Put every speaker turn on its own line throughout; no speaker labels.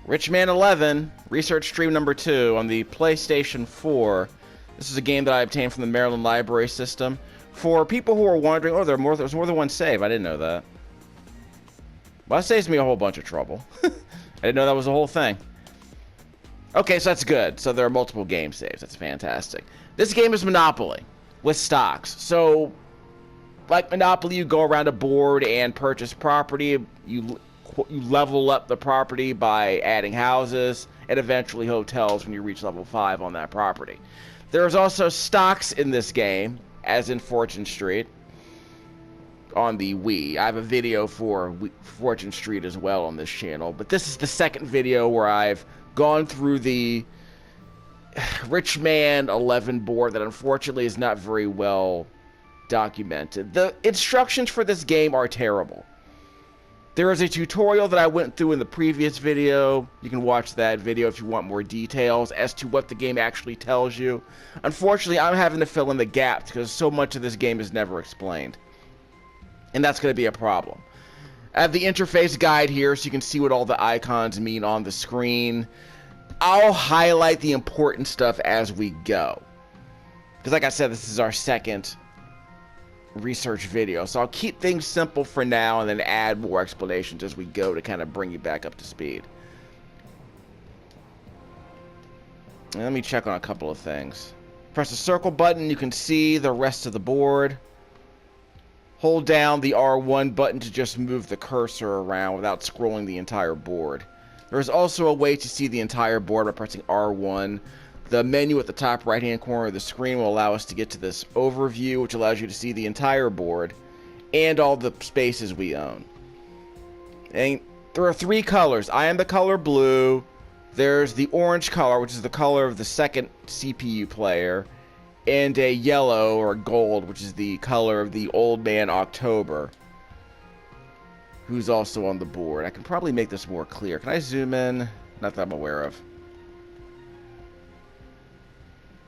Richman 11, Research Stream number 2 on the PlayStation 4. This is a game that I obtained from the Maryland Library System. For people who are wondering, oh, there's more than one save. I didn't know that. Well, that saves me a whole bunch of trouble. I didn't know that was the whole thing. Okay, so that's good. So there are multiple game saves. That's fantastic. This game is Monopoly with stocks. So, like Monopoly, you go around a board and purchase property. You level up the property by adding houses and eventually hotels when you reach level 5 on that property. There's also stocks in this game, as in Fortune Street, on the Wii. I have a video for Fortune Street as well on this channel, but this is the second video where I've gone through the Richman 11 board that unfortunately is not very well documented. The instructions for this game are terrible. There is a tutorial that I went through in the previous video. You can watch that video if you want more details as to what the game actually tells you. Unfortunately, I'm having to fill in the gaps because so much of this game is never explained. And that's going to be a problem. I have the interface guide here so you can see what all the icons mean on the screen. I'll highlight the important stuff as we go. Because like I said, this is our second research video, so I'll keep things simple for now and then add more explanations as we go to kind of bring you back up to speed. And let me check on a couple of things. Press the circle button, you can see the rest of the board. Hold down the R1 button to just move the cursor around without scrolling the entire board. There's also a way to see the entire board by pressing R1. The menu at the top right-hand corner of the screen will allow us to get to this overview, which allows you to see the entire board and all the spaces we own. And there are 3 colors. I am the color blue. There's the orange color, which is the color of the second CPU player, and a yellow or gold, which is the color of the old man October, who's also on the board. I can probably make this more clear. Can I zoom in? Not that I'm aware of.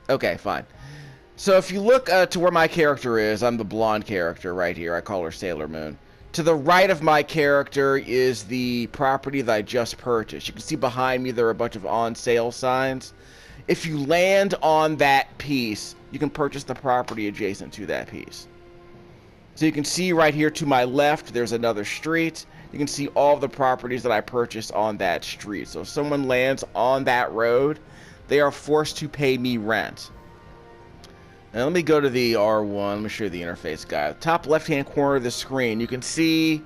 Okay, fine. So if you look to where my character is, I'm the blonde character right here. I call her Sailor Moon. To the right of my character is the property that I just purchased. You can see behind me there are a bunch of on sale signs. If you land on that piece, you can purchase the property adjacent to that piece. So you can see right here to my left, there's another street. You can see all the properties that I purchased on that street. So if someone lands on that road, they are forced to pay me rent. Now let me go to the R1. Let me show you the interface guide. Top left-hand corner of the screen, you can see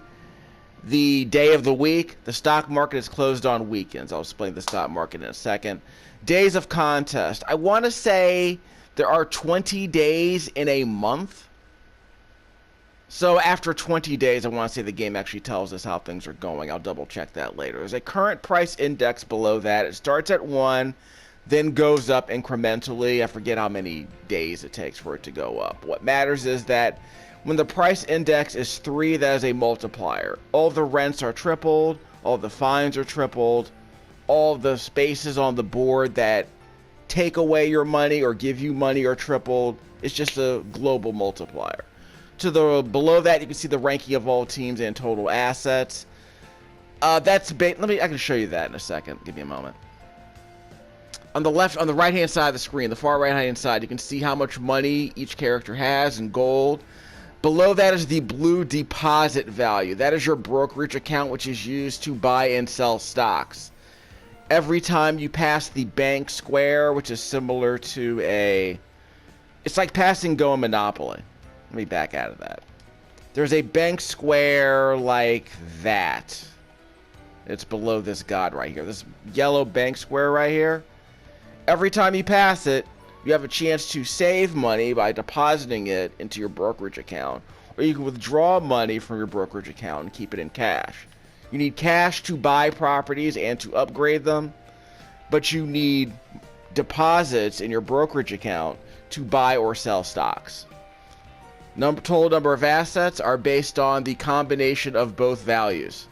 the day of the week. The stock market is closed on weekends. I'll explain the stock market in a second. Days of contest. I want to say there are 20 days in a month. So after 20 days, I want to say the game actually tells us how things are going. I'll double check that later. There's a current price index below that. It starts at 1. Then goes up incrementally. I forget how many days it takes for it to go up. What matters is that when the price index is 3, that is a multiplier. All the rents are tripled. All the fines are tripled. All the spaces on the board that take away your money or give you money are tripled. It's just a global multiplier. To the below that, you can see the ranking of all teams and total assets. I can show you that in a second. Give me a moment. On the right-hand side of the screen, the far right-hand side, you can see how much money each character has in gold. Below that is the blue deposit value. That is your brokerage account, which is used to buy and sell stocks. Every time you pass the bank square, which is similar to it's like passing Go in Monopoly. Let me back out of that. There's a bank square like that. It's below this god right here. This yellow bank square right here. Every time you pass it, you have a chance to save money by depositing it into your brokerage account, or you can withdraw money from your brokerage account and keep it in cash. You need cash to buy properties and to upgrade them, but you need deposits in your brokerage account to buy or sell stocks. Total number of assets are based on the combination of both values.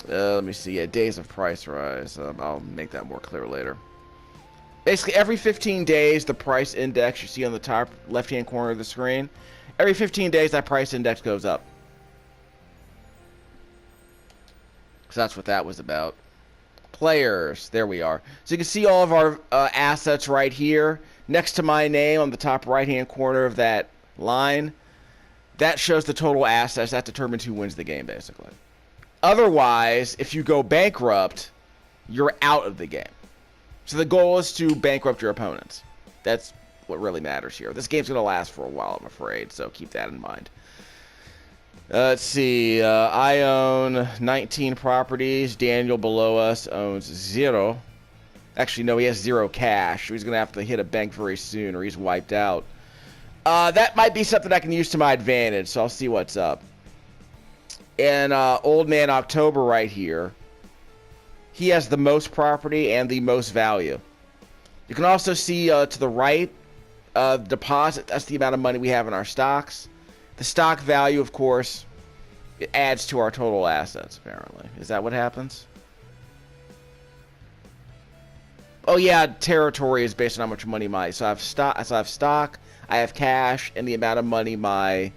Let me see. Yeah, days of price rise. I'll make that more clear later. Basically, every 15 days, the price index you see on the top left-hand corner of the screen, every 15 days, that price index goes up. So that's what that was about. Players. There we are. So you can see all of our assets right here. Next to my name on the top right-hand corner of that line, that shows the total assets. That determines who wins the game, basically. Otherwise, if you go bankrupt, you're out of the game. So the goal is to bankrupt your opponents. That's what really matters here. This game's going to last for a while, I'm afraid, so keep that in mind. Let's see. I own 19 properties. Daniel below us owns 0. Actually, no, he has 0 cash. He's going to have to hit a bank very soon or he's wiped out. That might be something I can use to my advantage, so I'll see what's up. And Old Man October right here, he has the most property and the most value. You can also see to the right, deposit. That's the amount of money we have in our stocks. The stock value, of course, it adds to our total assets, apparently. Is that what happens? Oh, yeah, territory is based on how much money so I have stock, I have cash, and the amount of money my...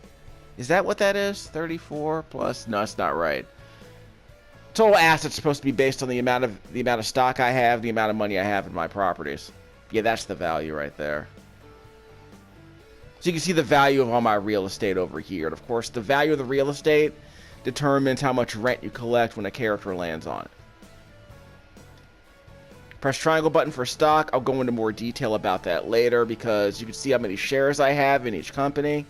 Is that what that is? 34 plus? No, that's not right. Total assets supposed to be based on the amount of stock I have, the amount of money I have in my properties. Yeah, that's the value right there. So you can see the value of all my real estate over here. And of course, the value of the real estate determines how much rent you collect when a character lands on it. Press triangle button for stock. I'll go into more detail about that later because you can see how many shares I have in each company.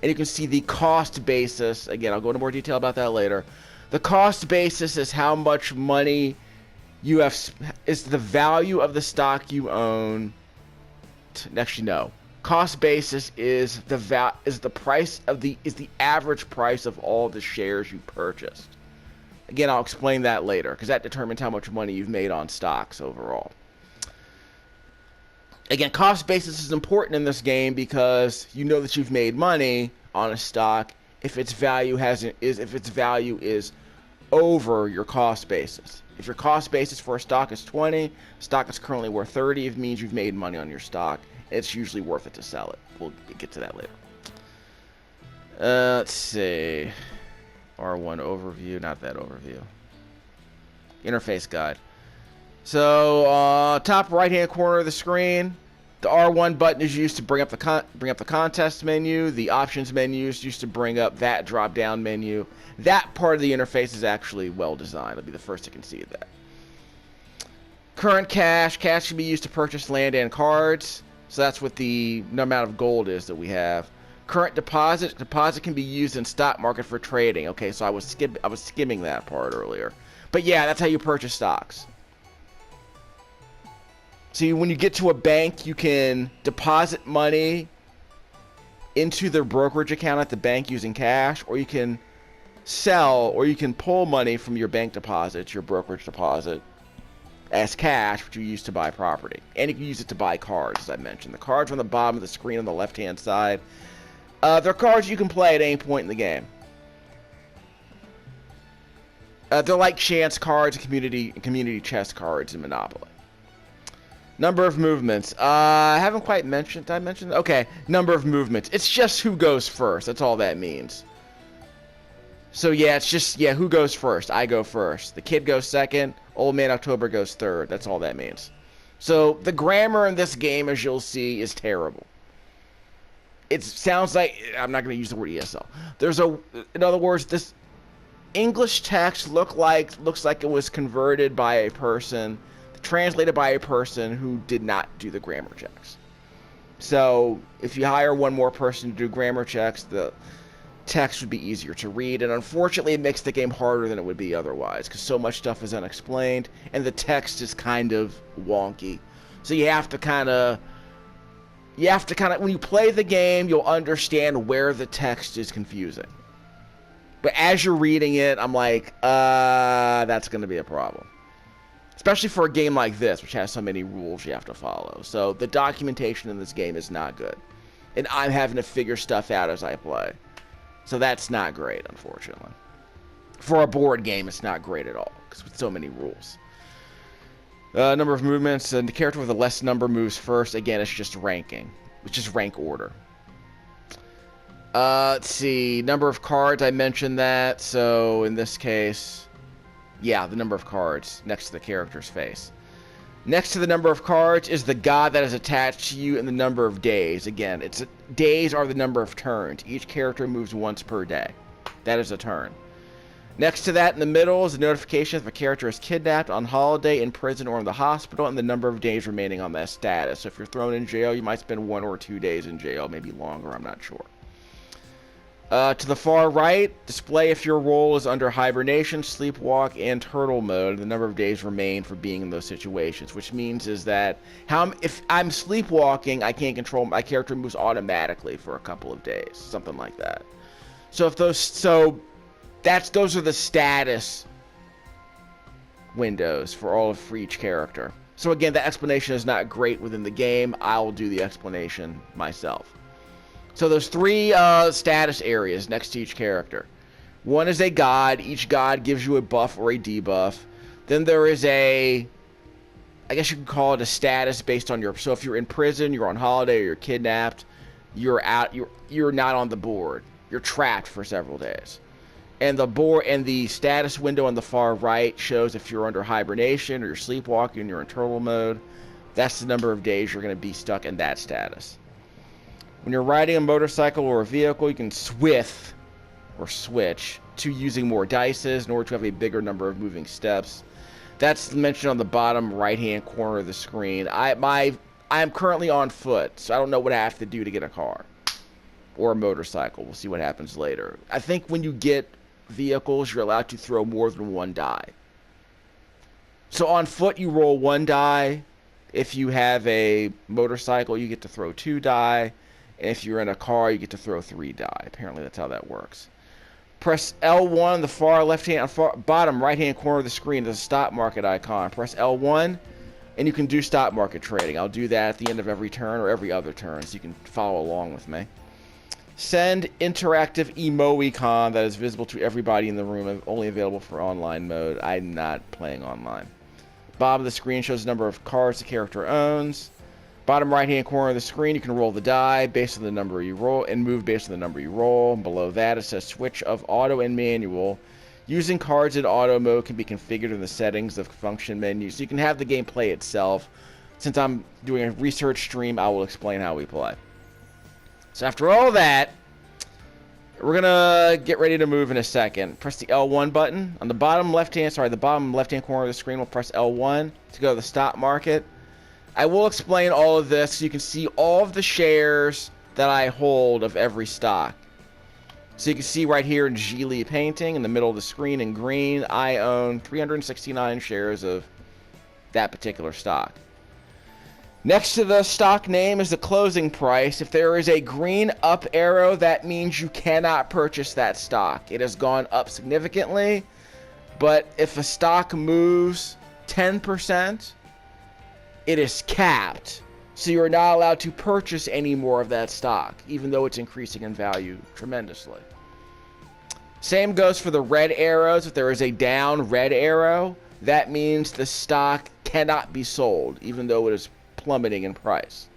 And you can see the cost basis. Again, I'll go into more detail about that later. The cost basis is how much money you have, is the value of the stock you own. Actually, no. Cost basis is the average price of all the shares you purchased. Again, I'll explain that later because that determines how much money you've made on stocks overall. Again, cost basis is important in this game because you know that you've made money on a stock if its value is over your cost basis. If your cost basis for a stock is 20, stock is currently worth 30, it means you've made money on your stock. It's usually worth it to sell it. We'll get to that later. Let's see. R1 overview, not that overview. Interface guide. So, top right-hand corner of the screen, the R1 button is used to bring up the contest menu. The options menu is used to bring up that drop-down menu. That part of the interface is actually well designed. I'll be the first to concede that. Current cash. Cash can be used to purchase land and cards. So that's what the amount of gold is that we have. Current deposit. Deposit can be used in stock market for trading. Okay, so I was skimming that part earlier. But yeah, that's how you purchase stocks. See, when you get to a bank, you can deposit money into their brokerage account at the bank using cash, or you can sell, or you can pull money from your bank deposits, your brokerage deposit, as cash, which you use to buy property. And you can use it to buy cards, as I mentioned. The cards are on the bottom of the screen on the left-hand side. They're cards you can play at any point in the game. They're like chance cards, community chest cards in Monopoly. Number of movements. I haven't quite mentioned. Did I mention? Okay, number of movements. It's just who goes first. That's all that means. So yeah, it's just, who goes first? I go first. The kid goes second. Old Man October goes third. That's all that means. So the grammar in this game, as you'll see, is terrible. It sounds like, I'm not going to use the word ESL. In other words, this English text looks like it was converted by a person, translated by a person who did not do the grammar checks. So if you hire one more person to do grammar checks, the text would be easier to read, and unfortunately it makes the game harder than it would be otherwise because so much stuff is unexplained and the text is kind of wonky. So you have to kind of when you play the game, you'll understand where the text is confusing. But as you're reading it, I'm like, that's going to be a problem. Especially for a game like this, which has so many rules you have to follow. So the documentation in this game is not good. And I'm having to figure stuff out as I play. So that's not great, unfortunately. For a board game, it's not great at all, because with so many rules. Number of movements, and the character with the less number moves first. Again, it's just ranking, which is rank order. Let's see, number of cards, I mentioned that. So in this case, Yeah, the number of cards next to the character's face. Next to the number of cards is the god that is attached to you and the number of days. Again, days are the number of turns. Each character moves once per day. That is a turn. Next to that in the middle is a notification if a character is kidnapped, on holiday, in prison, or in the hospital, and the number of days remaining on that status. So if you're thrown in jail, you might spend 1 or 2 days in jail, maybe longer, I'm not sure. To the far right, display if your role is under hibernation, sleepwalk, and turtle mode, the number of days remain for being in those situations, which means is that if I'm sleepwalking, I can't control, my character moves automatically for a couple of days, something like that. So if those are the status windows for each character. So again, the explanation is not great within the game. I'll do the explanation myself. So there's 3 status areas next to each character. One is a god. Each god gives you a buff or a debuff. Then there is I guess you could call it a status based on so if you're in prison, you're on holiday, or you're kidnapped, you're not on the board. You're trapped for several days. And the status window on the far right shows if you're under hibernation or you're sleepwalking, you're in turtle mode. That's the number of days you're going to be stuck in that status. When you're riding a motorcycle or a vehicle, you can switch to using more dices in order to have a bigger number of moving steps. That's mentioned on the bottom right-hand corner of the screen. I'm currently on foot, so I don't know what I have to do to get a car or a motorcycle. We'll see what happens later. I think when you get vehicles, you're allowed to throw more than 1 die. So on foot, you roll 1 die. If you have a motorcycle, you get to throw 2 die. And if you're in a car, you get to throw 3 die. Apparently, that's how that works. Press L1 in the bottom right-hand corner of the screen. There's a stop market icon. Press L1, and you can do stop market trading. I'll do that at the end of every turn or every other turn, so you can follow along with me. Send interactive emoicon that is visible to everybody in the room, only available for online mode. I'm not playing online. Bottom of the screen shows the number of cards the character owns. Bottom right-hand corner of the screen, you can roll the die based on the number you roll and move based on the number you roll. Below that, it says switch of auto and manual. Using cards in auto mode can be configured in the settings of function menu, so you can have the game play itself. Since I'm doing a research stream, I will explain how we play. So after all that, we're gonna get ready to move in a second. Press the L1 button on the bottom left-hand corner of the screen. We'll press L1 to go to the stop market. I will explain all of this so you can see all of the shares that I hold of every stock. So you can see right here in Geely Painting in the middle of the screen in green, I own 369 shares of that particular stock. Next to the stock name is the closing price. If there is a green up arrow, that means you cannot purchase that stock. It has gone up significantly, but if a stock moves 10%, it is capped. So you're not allowed to purchase any more of that stock, even though it's increasing in value tremendously. Same goes for the red arrows. If there is a down red arrow, that means the stock cannot be sold, even though it is plummeting in price.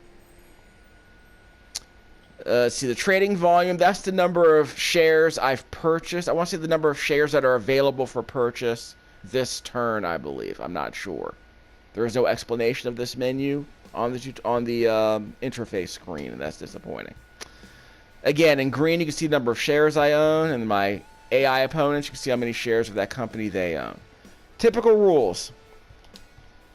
See the trading volume. That's the number of shares I've purchased. I want to see the number of shares that are available for purchase this turn, I believe. I'm not sure. There is no explanation of this menu on the interface screen, and that's disappointing. Again, in green, you can see the number of shares I own, and my AI opponents, you can see how many shares of that company they own. Typical rules.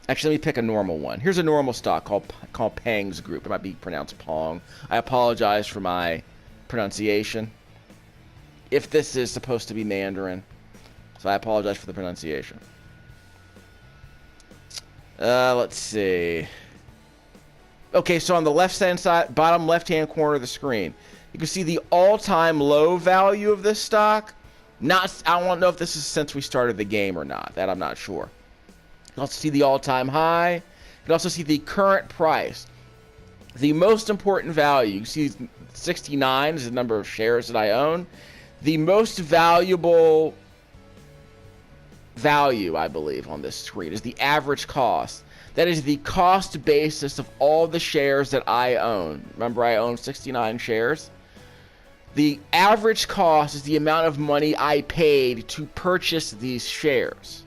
Actually, let me pick a normal one. Here's a normal stock called Pang's Group. It might be pronounced Pong. I apologize for my pronunciation. If this is supposed to be Mandarin, so I apologize for the pronunciation. Let's see. Okay, so on the left-hand side, bottom left-hand corner of the screen, you can see the all-time low value of this stock. I don't know if this is since we started the game or not. That I'm not sure. You can also see the all-time high. You can also see the current price. The most important value, you see 69 is the number of shares that I own. The most valuable value, I believe, on this screen is the average cost. That is the cost basis of all the shares that I own. Remember, I own 69 shares. The average cost is the amount of money I paid to purchase these shares.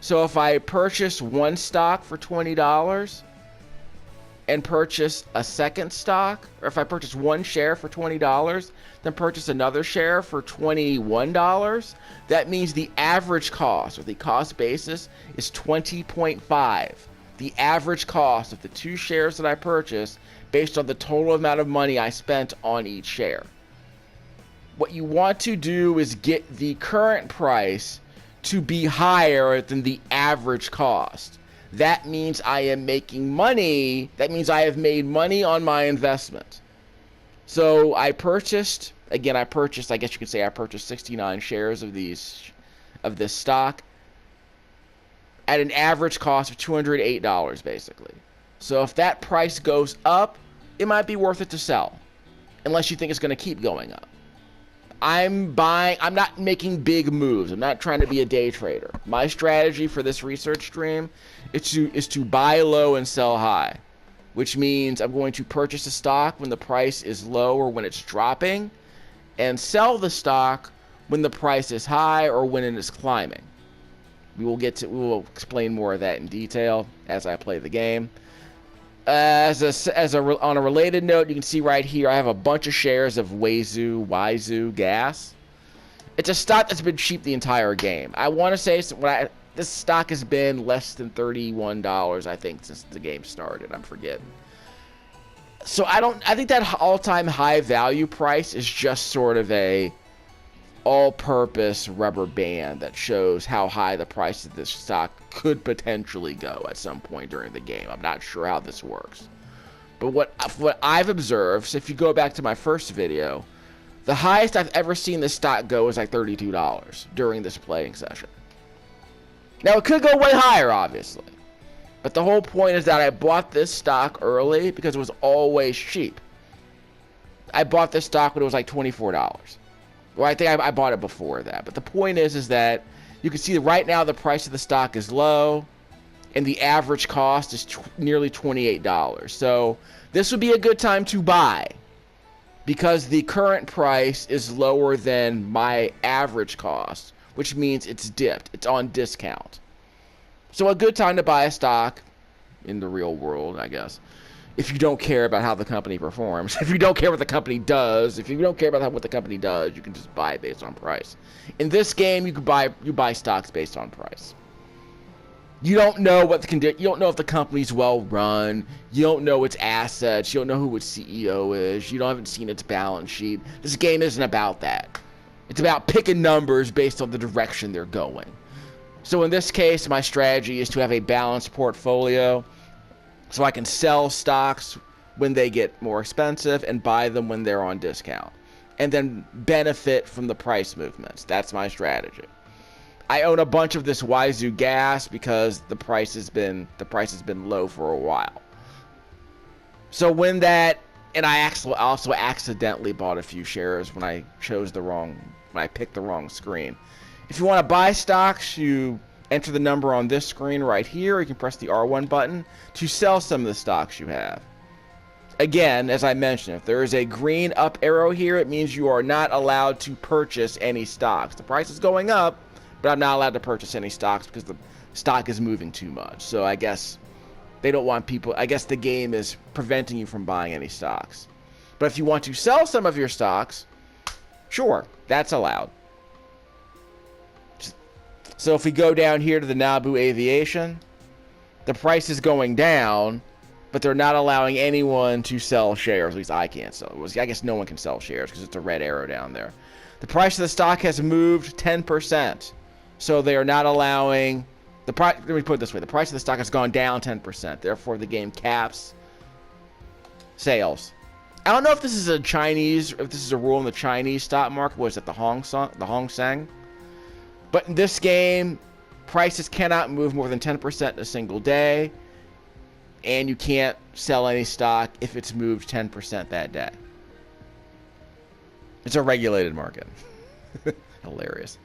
So if I purchase one stock for $20 and purchase a second stock, or if I purchase one share for $20, then purchase another share for $21, that means the average cost, or the cost basis, is 20.5. The average cost of the two shares that I purchased based on the total amount of money I spent on each share. What you want to do is get the current price to be higher than the average cost. That means I am making money. That means I have made money on my investment. So I purchased, I guess you could say I purchased 69 shares of this stock at an average cost of $208, basically. So if that price goes up, it might be worth it to sell, unless you think it's going to keep going up. I'm not making big moves. I'm not trying to be a day trader. My strategy for this research stream is to buy low and sell high, which means I'm going to purchase a stock when the price is low or when it's dropping, and sell the stock when the price is high or when it is climbing. We will explain more of that in detail as I play the game. On a related note, you can see right here I have a bunch of shares of Waizu Gas. It's a stock that's been cheap the entire game. I want to say this stock has been less than $31, I think, since the game started. I'm forgetting. So I think that all-time high value price is just sort of a all-purpose rubber band that shows how high the price of this stock could potentially go at some point during the game. I'm not sure how this works. But what I've observed, so if you go back to my first video, the highest I've ever seen this stock go is like $32 during this playing session. Now, it could go way higher, obviously. But the whole point is that I bought this stock early because it was always cheap. I bought this stock when it was like $24. Well, I think I bought it before that. But the point is that you can see that right now the price of the stock is low, and the average cost is nearly $28. So this would be a good time to buy, because the current price is lower than my average cost, which means it's dipped. It's on discount. So a good time to buy a stock in the real world, I guess. If you don't care about how the company performs, if you don't care what the company does, if you don't care about what the company does, you can just buy it based on price. In this game, you buy stocks based on price. You don't know you don't know if the company's well run. You don't know its assets. You don't know who its CEO is. You haven't seen its balance sheet. This game isn't about that. It's about picking numbers based on the direction they're going. So in this case, my strategy is to have a balanced portfolio, so I can sell stocks when they get more expensive and buy them when they're on discount, and then benefit from the price movements. That's my strategy. I own a bunch of this Waizu Gas because the price has been low for a while. So when I also accidentally bought a few shares when I picked the wrong screen. If you want to buy stocks, you enter the number on this screen right here. You can press the R1 button to sell some of the stocks you have. Again, as I mentioned, if there is a green up arrow here, it means you are not allowed to purchase any stocks. The price is going up, but I'm not allowed to purchase any stocks because the stock is moving too much. So I guess they don't want people. I guess the game is preventing you from buying any stocks. But if you want to sell some of your stocks, sure, that's allowed. So if we go down here to the Nabu Aviation, the price is going down, but they're not allowing anyone to sell shares. At least I can't sell. I guess no one can sell shares because it's a red arrow down there. The price of the stock has moved 10%. So they are not allowing the price. Let me put it this way: the price of the stock has gone down 10%. Therefore, the game caps sales. I don't know if this is a rule in the Chinese stock market. Was it the Hong Seng? But in this game, prices cannot move more than 10% in a single day, and you can't sell any stock if it's moved 10% that day. It's a regulated market. Hilarious.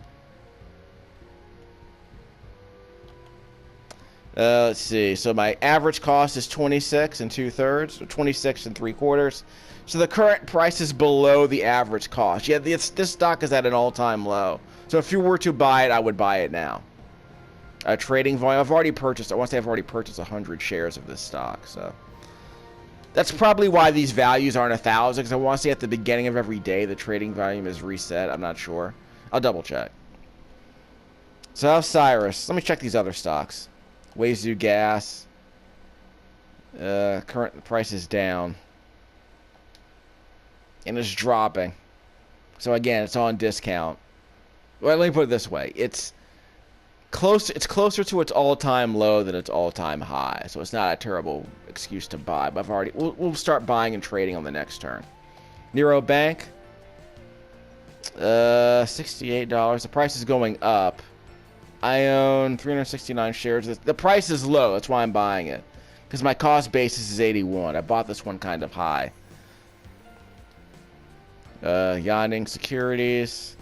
Let's see. So my average cost is 26 2/3, or 26 3/4. So the current price is below the average cost. Yeah, this stock is at an all-time low. So if you were to buy it, I would buy it now. Trading volume. I've already purchased. I want to say I've already purchased 100 shares of this stock. So that's probably why these values aren't 1,000. Because I want to say at the beginning of every day the trading volume is reset. I'm not sure. I'll double check. So how's Cyrus? Let me check these other stocks. Wazoo Gas. Current price is down. And it's dropping. So again, it's on discount. Well, let me put it this way. It's closer to its all-time low than its all-time high. So it's not a terrible excuse to buy. But we'll start buying and trading on the next turn. Nero Bank. $68. The price is going up. I own 369 shares. The price is low. That's why I'm buying it. Because my cost basis is 81. I bought this one kind of high. Yawning Securities.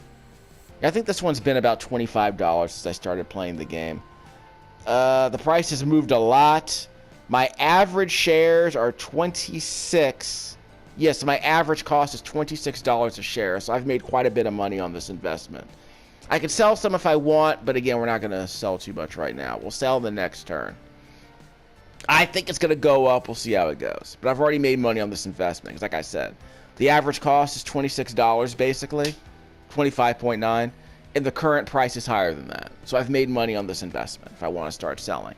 I think this one's been about $25 since I started playing the game. The price has moved a lot. My average shares are 26. Yes, my average cost is $26 a share. So I've made quite a bit of money on this investment. I could sell some if I want, but again, we're not going to sell too much right now. We'll sell the next turn. I think it's going to go up. We'll see how it goes. But I've already made money on this investment. Because like I said, the average cost is $26 basically. 25.9. And the current price is higher than that. So I've made money on this investment if I want to start selling.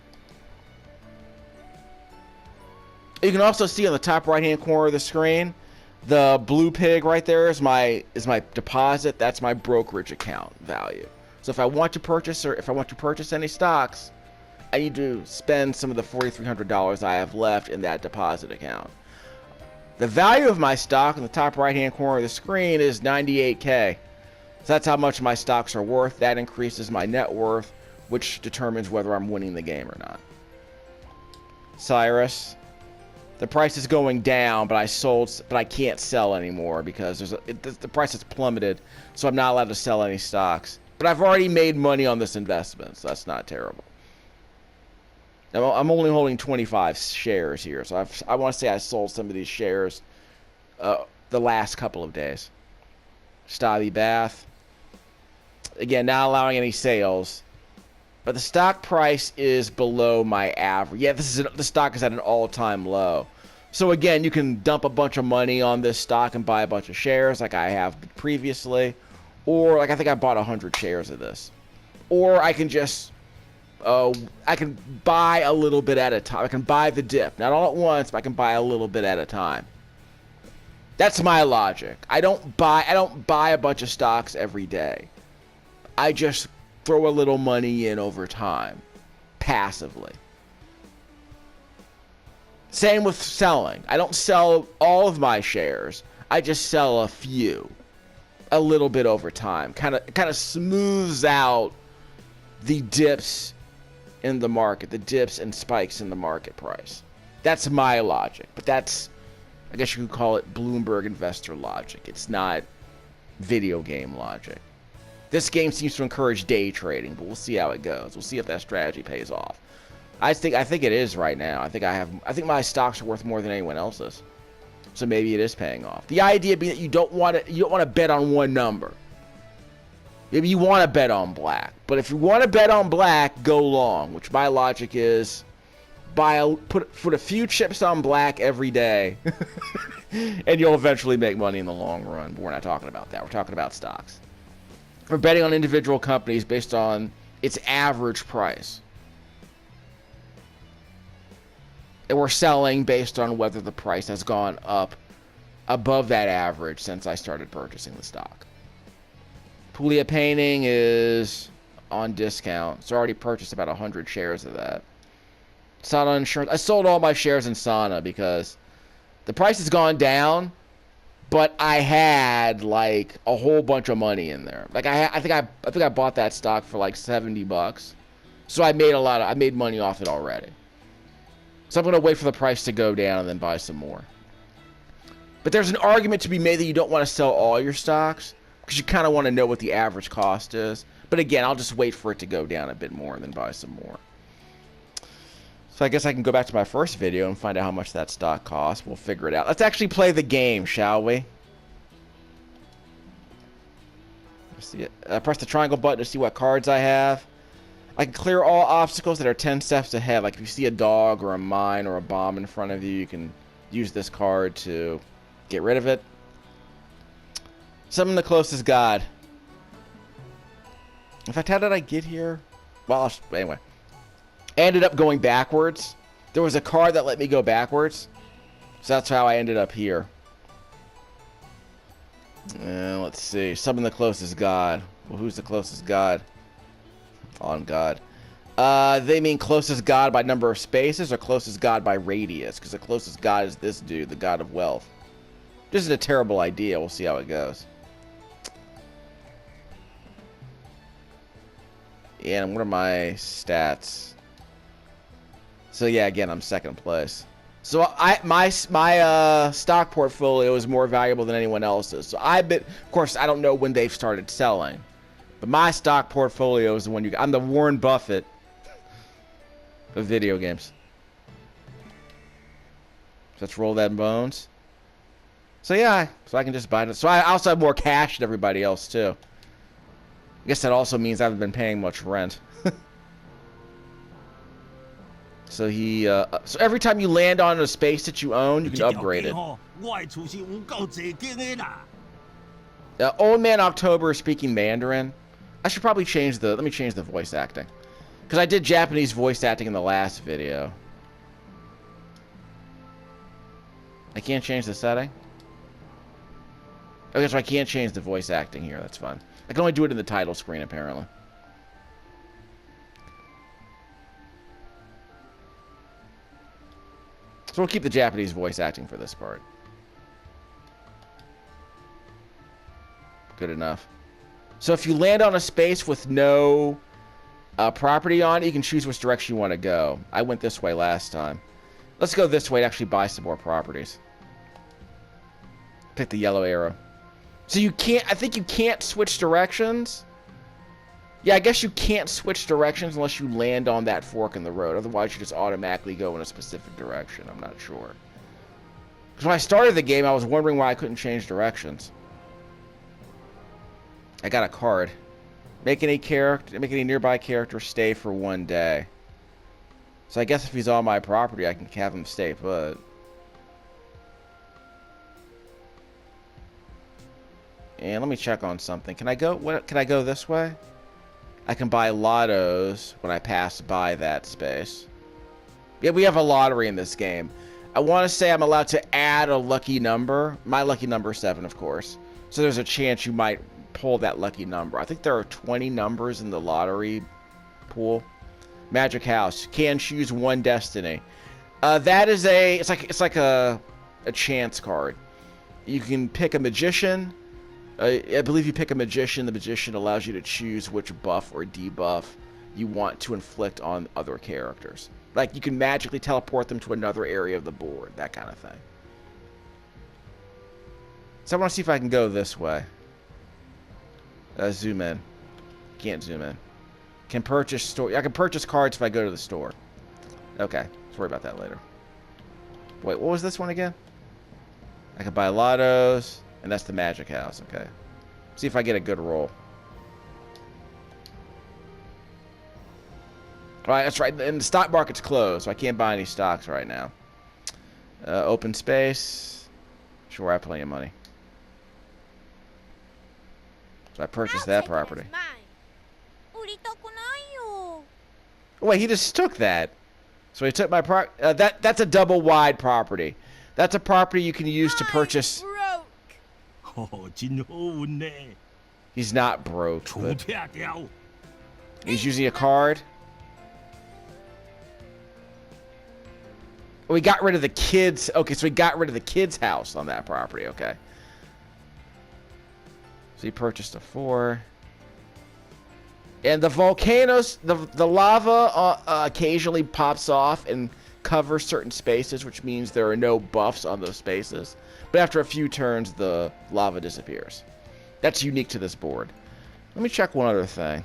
You can also see on the top right-hand corner of the screen, the blue pig right there is my deposit. That's my brokerage account value. So if I want to purchase any stocks, I need to spend some of the $4,300 I have left in that deposit account. The value of my stock in the top right-hand corner of the screen is $98K. So that's how much my stocks are worth. That increases my net worth, which determines whether I'm winning the game or not. Cyrus. The price is going down, but I can't sell anymore because the price has plummeted, so I'm not allowed to sell any stocks. But I've already made money on this investment, so that's not terrible. I'm only holding 25 shares here, so I want to say I sold some of these shares the last couple of days. Stabby Bath. Again, not allowing any sales. But the stock price is below my average. Yeah, the stock is at an all-time low. So again, you can dump a bunch of money on this stock and buy a bunch of shares like I have previously. Or like I think I bought 100 shares of this. Or I can just I can buy a little bit at a time. I can buy the dip. Not all at once, but I can buy a little bit at a time. That's my logic. I don't buy a bunch of stocks every day. I just throw a little money in over time, passively. Same with selling. I don't sell all of my shares. I just sell a few, a little bit over time. Kind of smooths out the dips in the market, the dips and spikes in the market price. That's my logic, but that's, I guess you could call it Bloomberg investor logic. It's not video game logic. This game seems to encourage day trading, but we'll see how it goes. We'll see if that strategy pays off. I think it is right now. I think my stocks are worth more than anyone else's. So maybe it is paying off. The idea being that you don't want to bet on one number. Maybe you want to bet on black, but if you want to bet on black, go long. Which my logic is, put a few chips on black every day, and you'll eventually make money in the long run. But we're not talking about that. We're talking about stocks. We're betting on individual companies based on its average price. And we're selling based on whether the price has gone up above that average since I started purchasing the stock. Puglia Painting is on discount. So I already purchased about 100 shares of that. Sana Insurance. I sold all my shares in Sana because the price has gone down, but I had like a whole bunch of money in there. Like I think I bought that stock for like $70. So I made money off it already. So I'm going to wait for the price to go down and then buy some more. But there's an argument to be made that you don't want to sell all your stocks because you kind of want to know what the average cost is. But again, I'll just wait for it to go down a bit more and then buy some more. So I guess I can go back to my first video and find out how much that stock costs. We'll figure it out. Let's actually play the game, shall we? Let's see it. Press the triangle button to see what cards I have. I can clear all obstacles that are 10 steps ahead. Like if you see a dog or a mine or a bomb in front of you, you can use this card to get rid of it. Summon the closest god. In fact, how did I get here? Well, anyway. I ended up going backwards. There was a card that let me go backwards. So that's how I ended up here. Let's see. Summon the closest god. Well, who's the closest god? Fallen god. They mean closest god by number of spaces or closest god by radius? Because the closest god is this dude, the god of wealth. This is a terrible idea. We'll see how it goes. Yeah, and what are my stats? So yeah, again, I'm second place. So my stock portfolio is more valuable than anyone else's. So of course, I don't know when they've started selling, but my stock portfolio is the one I'm the Warren Buffett of video games. So let's roll that bones. So yeah, so I can just buy it. So I also have more cash than everybody else too. I guess that also means I haven't been paying much rent. So so every time you land on a space that you own, you can upgrade it. Old Man October is speaking Mandarin. I should probably let me change the voice acting. Because I did Japanese voice acting in the last video. I can't change the setting? Okay, so I can't change the voice acting here, that's fine. I can only do it in the title screen, apparently. So we'll keep the Japanese voice acting for this part. Good enough. So if you land on a space with no property on it, you can choose which direction you want to go. I went this way last time. Let's go this way to actually buy some more properties. Pick the yellow arrow. So you can't, I think you can't switch directions. Yeah, I guess you can't switch directions unless you land on that fork in the road. Otherwise, you just automatically go in a specific direction. I'm not sure. Because when I started the game, I was wondering why I couldn't change directions. I got a card. Make any nearby character stay for 1 day. So I guess if he's on my property, I can have him stay put. And let me check on something. Can I go this way? I can buy lottos when I pass by that space. Yeah, we have a lottery in this game. I want to say I'm allowed to add a lucky number. My lucky number is 7, of course. So there's a chance you might pull that lucky number. I think there are 20 numbers in the lottery pool. Magic House. Can choose one destiny. That is it's like a chance card. You can pick a magician. I believe you pick a magician. The magician allows you to choose which buff or debuff you want to inflict on other characters. Like, you can magically teleport them to another area of the board. That kind of thing. So I want to see if I can go this way. Zoom in. Can't zoom in. Can purchase store. I can purchase cards if I go to the store. Okay. Let's worry about that later. Wait, what was this one again? I can buy lottos. And that's the Magic House, okay. See if I get a good roll. Alright, that's right. And the stock market's closed, so I can't buy any stocks right now. Open space. Sure, I have plenty of money. So I purchased that property. Oh, wait, he just took that. So he took my that's a double wide property. That's a property you can use to purchase. He's not broke. He's using a card. We got rid of the kids. Okay, so we got rid of the kids' house on that property. Okay. So he purchased a 4. And the volcanoes, the lava occasionally pops off and covers certain spaces, which means there are no buffs on those spaces. But after a few turns, the lava disappears. That's unique to this board. Let me check one other thing.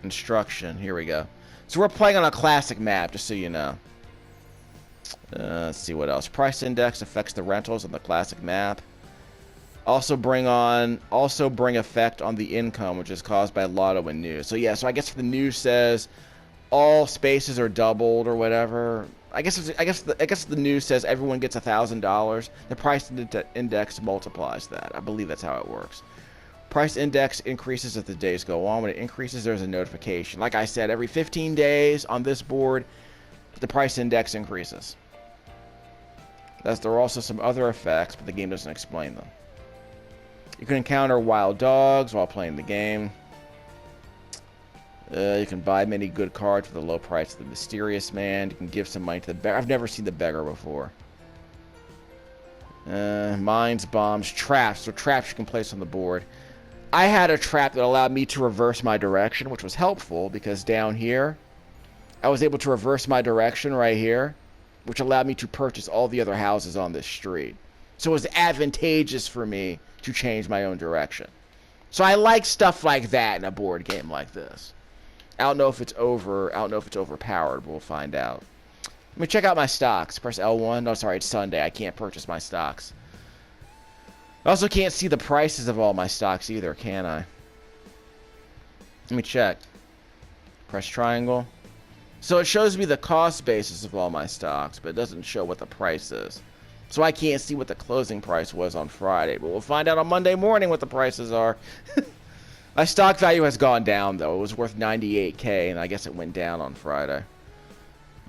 Instruction. Here we go. So we're playing on a classic map, just so you know. Let's see what else. Price index affects the rentals on the classic map. Also bring effect on the income, which is caused by lotto and news. So yeah, so I guess the news says all spaces are doubled or whatever. I guess the news says everyone gets $1,000. The price index multiplies that. I believe that's how it works. Price index increases as the days go on. When it increases, there's a notification. Like I said, every 15 days on this board, the price index increases. There are also some other effects, but the game doesn't explain them. You can encounter wild dogs while playing the game. You can buy many good cards for the low price of the mysterious man. You can give some money to the beggar. I've never seen the beggar before. Mines, bombs, traps. So traps you can place on the board. I had a trap that allowed me to reverse my direction, which was helpful because down here, I was able to reverse my direction right here, which allowed me to purchase all the other houses on this street. So it was advantageous for me to change my own direction. So I like stuff like that in a board game like this. I don't know if it's overpowered, but we'll find out. Let me check out my stocks. Press L1. No, sorry, it's Sunday. I can't purchase my stocks. I also can't see the prices of all my stocks either, can I? Let me check. Press triangle. So it shows me the cost basis of all my stocks, but it doesn't show what the price is. So I can't see what the closing price was on Friday, but we'll find out on Monday morning what the prices are. My stock value has gone down, though. It was worth 98K, and I guess it went down on Friday.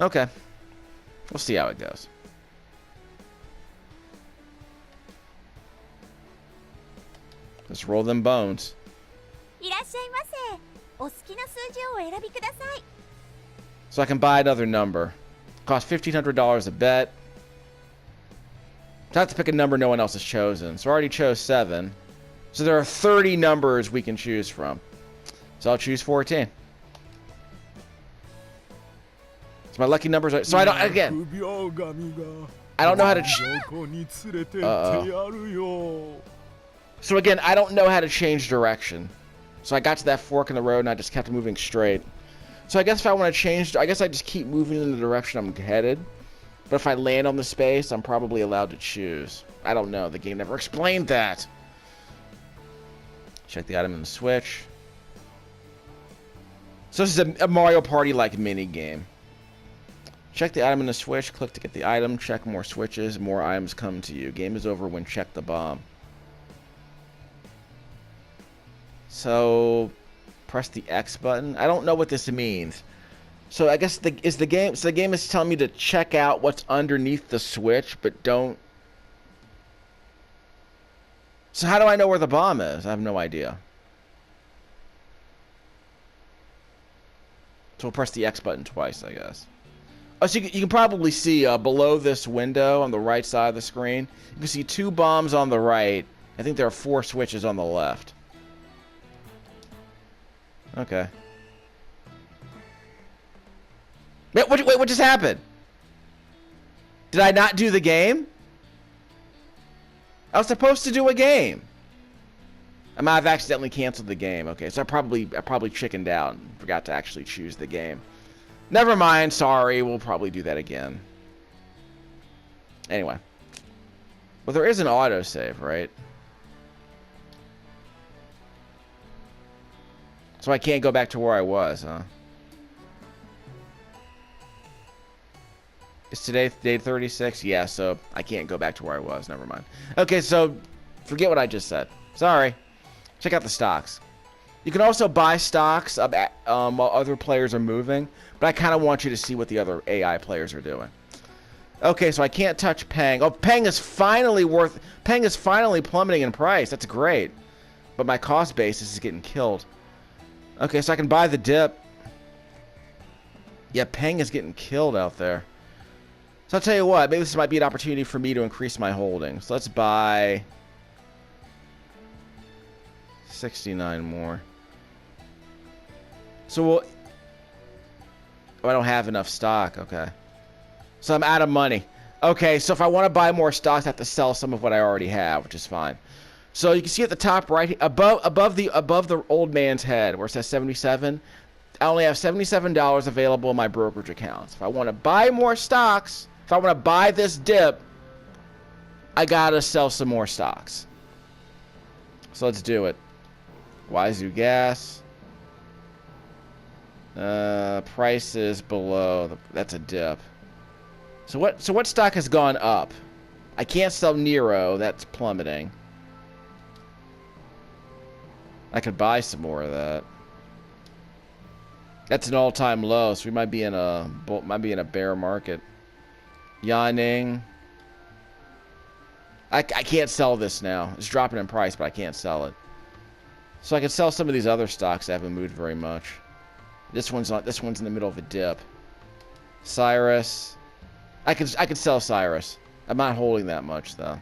Okay. We'll see how it goes. Let's roll them bones. So I can buy another number. Costs $1,500 a bet. So I have to pick a number no one else has chosen. So I already chose 7. So there are 30 numbers we can choose from. So I'll choose 14. So my lucky numbers are... So I don't... Again... I don't know how to... So again, I don't know how to change direction. So I got to that fork in the road and I just kept moving straight. So I guess if I want to change... I guess I just keep moving in the direction I'm headed. But if I land on the space, I'm probably allowed to choose. I don't know. The game never explained that. Check the item in the switch. So this is a Mario Party-like mini game. Check the item in the switch. Click to get the item. Check more switches. More items come to you. Game is over when check the bomb. So press the X button. I don't know what this means. So I guess the game is telling me to check out what's underneath the switch, but don't. So how do I know where the bomb is? I have no idea. So we'll press the X button twice, I guess. Oh, so you can probably see below this window on the right side of the screen, you can see 2 bombs on the right. I think there are 4 switches on the left. Okay. Wait, what just happened? Did I not do the game? I was supposed to do a game. I might have accidentally canceled the game. Okay, so I probably chickened out and forgot to actually choose the game. Never mind, sorry. We'll probably do that again. Anyway. Well, there is an autosave, right? So I can't go back to where I was, huh? Is today day 36? Yeah, so I can't go back to where I was. Never mind. Okay, so forget what I just said. Sorry. Check out the stocks. You can also buy stocks while other players are moving, but I kind of want you to see what the other AI players are doing. Okay, so I can't touch Peng. Oh, Peng is finally plummeting in price. That's great. But my cost basis is getting killed. Okay, so I can buy the dip. Yeah, Peng is getting killed out there. So I'll tell you what, maybe this might be an opportunity for me to increase my holdings. So let's buy 69 more. So we'll... Oh, I don't have enough stock. Okay. So I'm out of money. Okay, so if I want to buy more stocks, I have to sell some of what I already have, which is fine. So you can see at the top right, above the old man's head, where it says 77, I only have $77 available in my brokerage accounts. If I want to buy more stocks, if I want to buy this dip, I gotta sell some more stocks. So let's do it. Wazoo Gas. Price is below. That's a dip. So what stock has gone up? I can't sell Nero. That's plummeting. I could buy some more of that. That's an all-time low, so we might be in a bear market. Yanning. I can't sell this now. It's dropping in price, but I can't sell it. So I could sell some of these other stocks that haven't moved very much. This one's in the middle of a dip. Cyrus. I could sell Cyrus. I'm not holding that much though.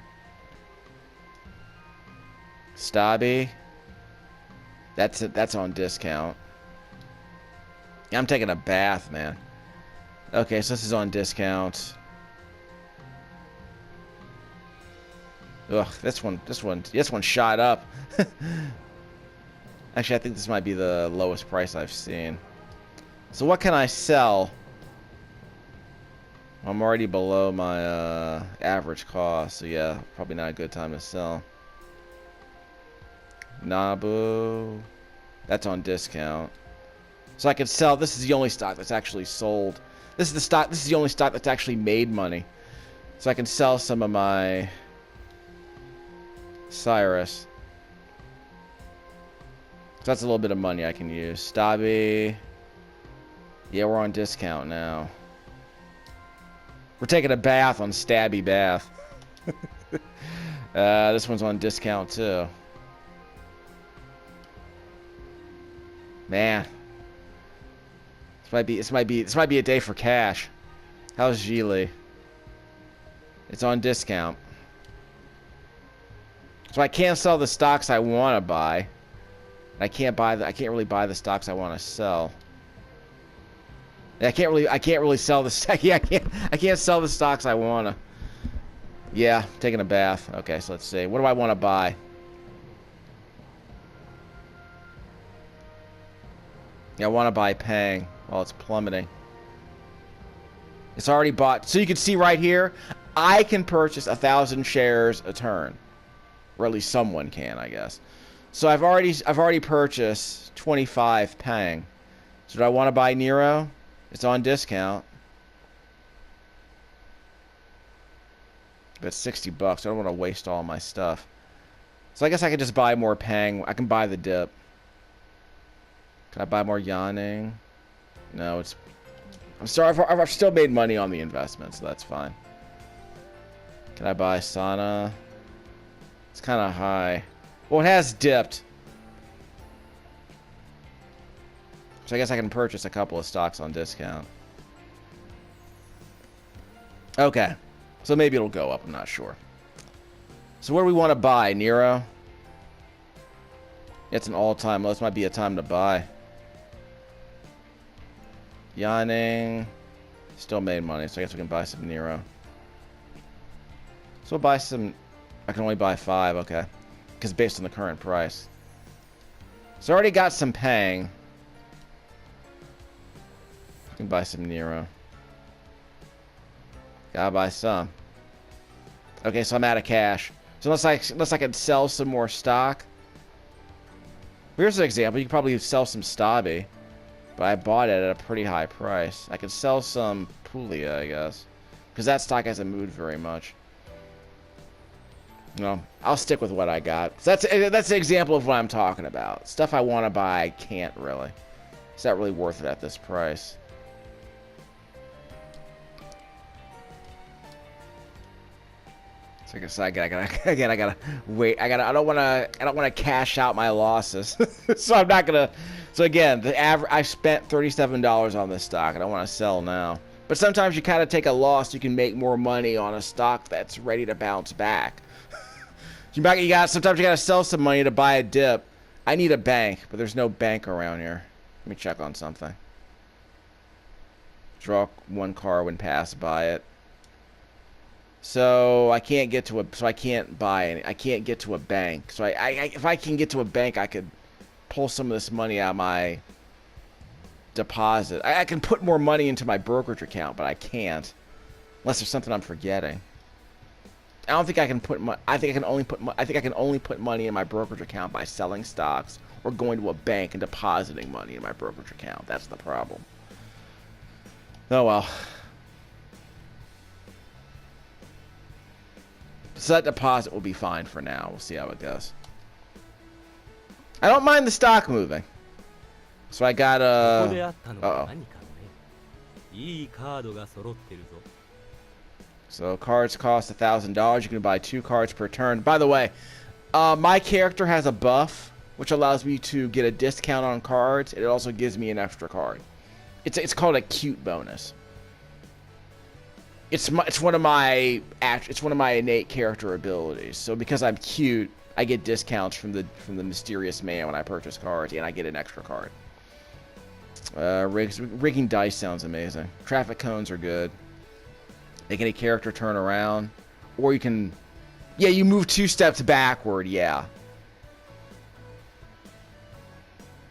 Stabby. That's on discount. I'm taking a bath, man. Okay, so this is on discount. Ugh, this one shot up. Actually, I think this might be the lowest price I've seen. So what can I sell? I'm already below my average cost, so yeah, probably not a good time to sell. Nabu. That's on discount. So I could sell. This is the only stock that's actually sold. This is the only stock that's actually made money. So I can sell some of my Cyrus. So that's a little bit of money I can use. Stabby. Yeah, we're on discount now. We're taking a bath on Stabby Bath. This one's on discount too. Man. This might be a day for cash. How's Geely? It's on discount. So I can't sell the stocks I want to buy. I can't really buy the stocks I want to sell. I can't really sell the yeah, I can't sell the stocks I want to. Yeah, taking a bath. Okay, so let's see. What do I want to buy? Yeah, I want to buy Pang while it's plummeting. It's already bought. So you can see right here, I can purchase 1,000 shares a turn. Or at least someone can, I guess. So I've already purchased 25 Pang. So do I want to buy Nero? It's on discount. But it's 60 bucks. I don't want to waste all my stuff. So I guess I could just buy more Pang. I can buy the dip. Can I buy more Yanning? No, it's... I'm sorry, I've still made money on the investment, so that's fine. Can I buy Sana? It's kind of high. Well, it has dipped. So I guess I can purchase a couple of stocks on discount. Okay. So maybe it'll go up, I'm not sure. So what do we want to buy? Nero? It's an all-time low. This might be a time to buy. Yanning. Still made money, so I guess we can buy some Nero. So we'll buy some... I can only buy 5, okay. Because based on the current price. So I already got some Pang. I can buy some Nero. Gotta buy some. Okay, so I'm out of cash. So unless I can sell some more stock. Here's an example. You can probably sell some Stabby. But I bought it at a pretty high price. I could sell some Puglia, I guess. Because that stock hasn't moved very much. No, I'll stick with what I got. So that's an example of what I'm talking about. Stuff I want to buy, I can't really. It's not really worth it at this price. So I guess I gotta wait. I don't want to cash out my losses. So I'm not gonna. So again, I spent $37 on this stock. I don't want to sell now. But sometimes you kind of take a loss. You can make more money on a stock that's ready to bounce back. Sometimes you gotta sell some money to buy a dip. I need a bank, but there's no bank around here. Let me check on something. Draw one card when passed by it. So I can't get to a. So I can't buy any. I can't get to a bank. So if I can get to a bank, I could pull some of this money out of my deposit. I can put more money into my brokerage account, but I can't unless there's something I'm forgetting. I don't think I can put I think I can only put money in my brokerage account by selling stocks or going to a bank and depositing money in my brokerage account. That's the problem. Oh well. So that deposit will be fine for now. We'll see how it goes. I don't mind the stock moving. So I got uh-oh. So cards cost $1,000. You can buy 2 cards per turn. By the way, my character has a buff, which allows me to get a discount on cards. It also gives me an extra card. It's called a cute bonus. It's one of my innate character abilities. So because I'm cute, I get discounts from the mysterious man when I purchase cards, and I get an extra card. Rigging dice sounds amazing. Traffic cones are good. Make any character turn around, or you can, yeah, you move 2 steps backward. Yeah.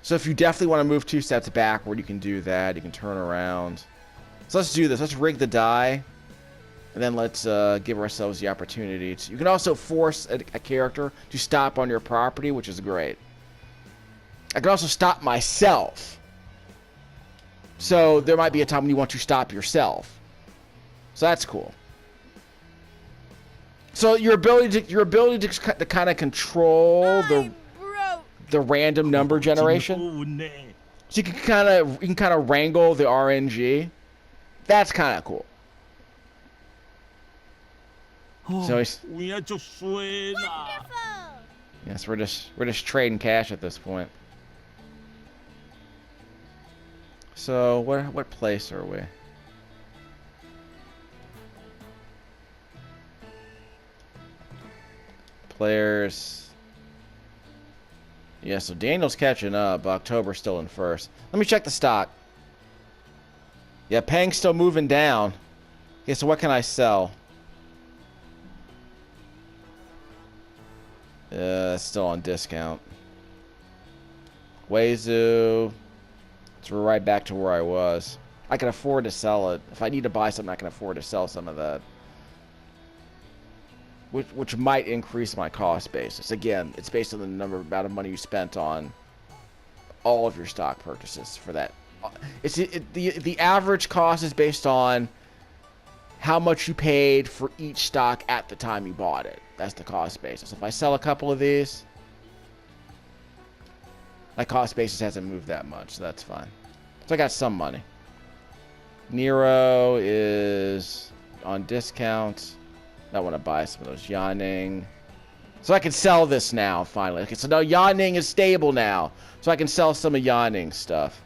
So if you definitely want to move 2 steps backward, you can do that. You can turn around. So let's do this. Let's rig the die. And then let's give ourselves the opportunity to... You can also force a character to stop on your property, which is great. I can also stop myself. So there might be a time when you want to stop yourself. So that's cool. So your ability to kind of control the random number generation. So you can kind of wrangle the RNG. That's kind of cool. So yes, we're just trading cash at this point. So what place are we? Players. Yeah, so Daniel's catching up. October's still in first. Let me check the stock. Yeah, Pang's still moving down. Okay, so what can I sell? Still on discount. Wazoo. So we're right back to where I was. I can afford to sell it. If I need to buy something, I can afford to sell some of that. Which might increase my cost basis. Again, it's based on the amount of money you spent on all of your stock purchases for that. The average cost is based on how much you paid for each stock at the time you bought it. That's the cost basis. If I sell a couple of these, my cost basis hasn't moved that much, so that's fine. So I got some money. Nero is on discount. I want to buy some of those Yanning. So I can sell this now, finally. Okay, so now Yanning is stable now. So I can sell some of Yanning's stuff.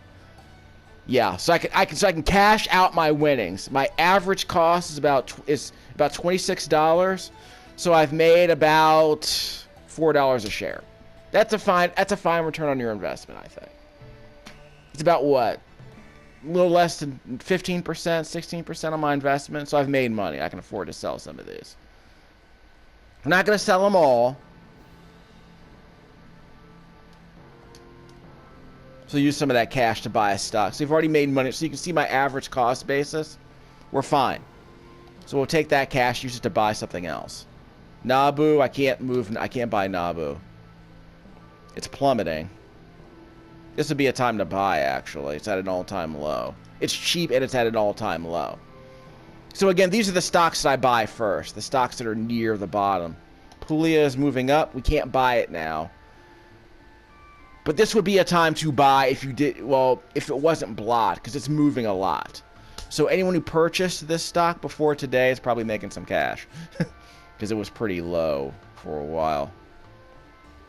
Yeah, so I can cash out my winnings. My average cost is about $26. So I've made about $4 a share. That's a fine return on your investment, I think. It's about what? A little less than 15%, 16% on my investment. So I've made money. I can afford to sell some of these. I'm not going to sell them all. So use some of that cash to buy a stock. So you've already made money. So you can see my average cost basis. We're fine. So we'll take that cash, use it to buy something else. Nabu, I can't buy Nabu. It's plummeting. This would be a time to buy, actually. It's at an all-time low. It's cheap, and it's at an all-time low. So again, these are the stocks that I buy first. The stocks that are near the bottom. Puglia is moving up. We can't buy it now. But this would be a time to buy if it wasn't blocked, because it's moving a lot. So anyone who purchased this stock before today is probably making some cash. Because it was pretty low for a while.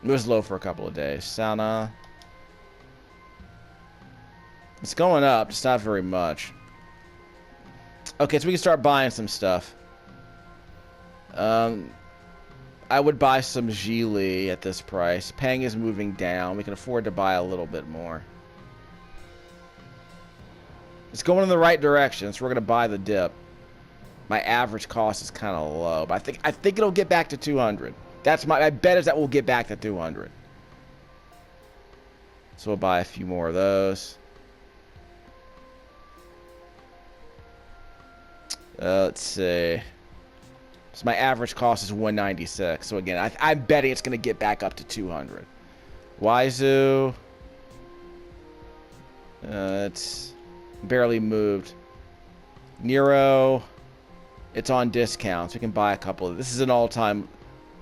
It was low for a couple of days. Sana. It's going up, just not very much. Okay, so we can start buying some stuff. I would buy some Geely at this price. Pang is moving down. We can afford to buy a little bit more. It's going in the right direction, so we're going to buy the dip. My average cost is kind of low, but I think it'll get back to 200. That's my bet is that we'll get back to 200. So we'll buy a few more of those. Let's see. So my average cost is 196. So again, I'm betting it's going to get back up to 200. Waizu. It's barely moved. Nero. It's on discounts. We can buy a couple of. This is an all-time.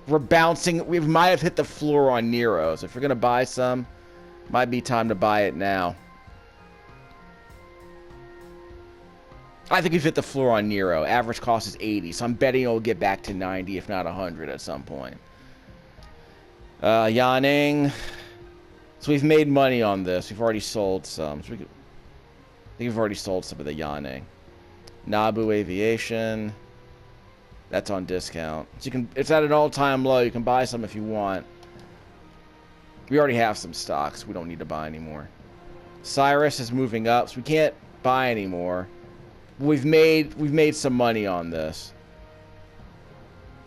We're bouncing. We might have hit the floor on Nero. So if you're going to buy some, might be time to buy it now. I think we've hit the floor on Nero. Average cost is 80, so I'm betting it'll get back to 90, if not 100 at some point. Yanning. So we've made money on this. We've already sold some. So I think we've already sold some of the Yanning. Nabu Aviation. That's on discount. So you can. It's at an all-time low. You can buy some if you want. We already have some stocks. We don't need to buy anymore. Cyrus is moving up, so we can't buy anymore. We've made some money on this,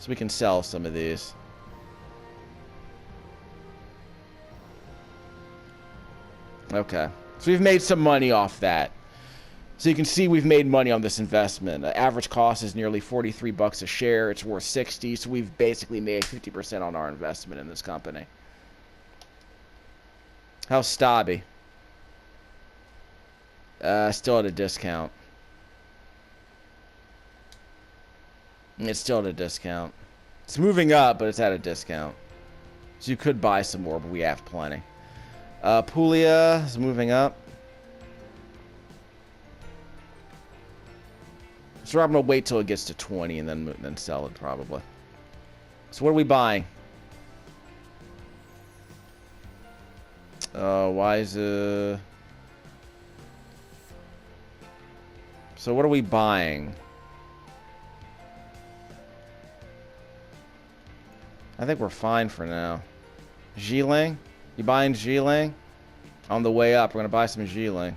so we can sell some of these. Okay, so we've made some money off that. So you can see we've made money on this investment. The average cost is nearly 43 bucks a share. It's worth 60, so we've basically made 50% on our investment in this company. How's Stabby? Still at a discount. It's still at a discount. It's moving up, but it's at a discount. So you could buy some more, but we have plenty. Puglia is moving up. So I'm going to wait till it gets to 20 and then sell it probably. So what are we buying? Why is So what are we buying? I think we're fine for now. Xiling? You buying Xiling? On the way up, we're going to buy some Xiling.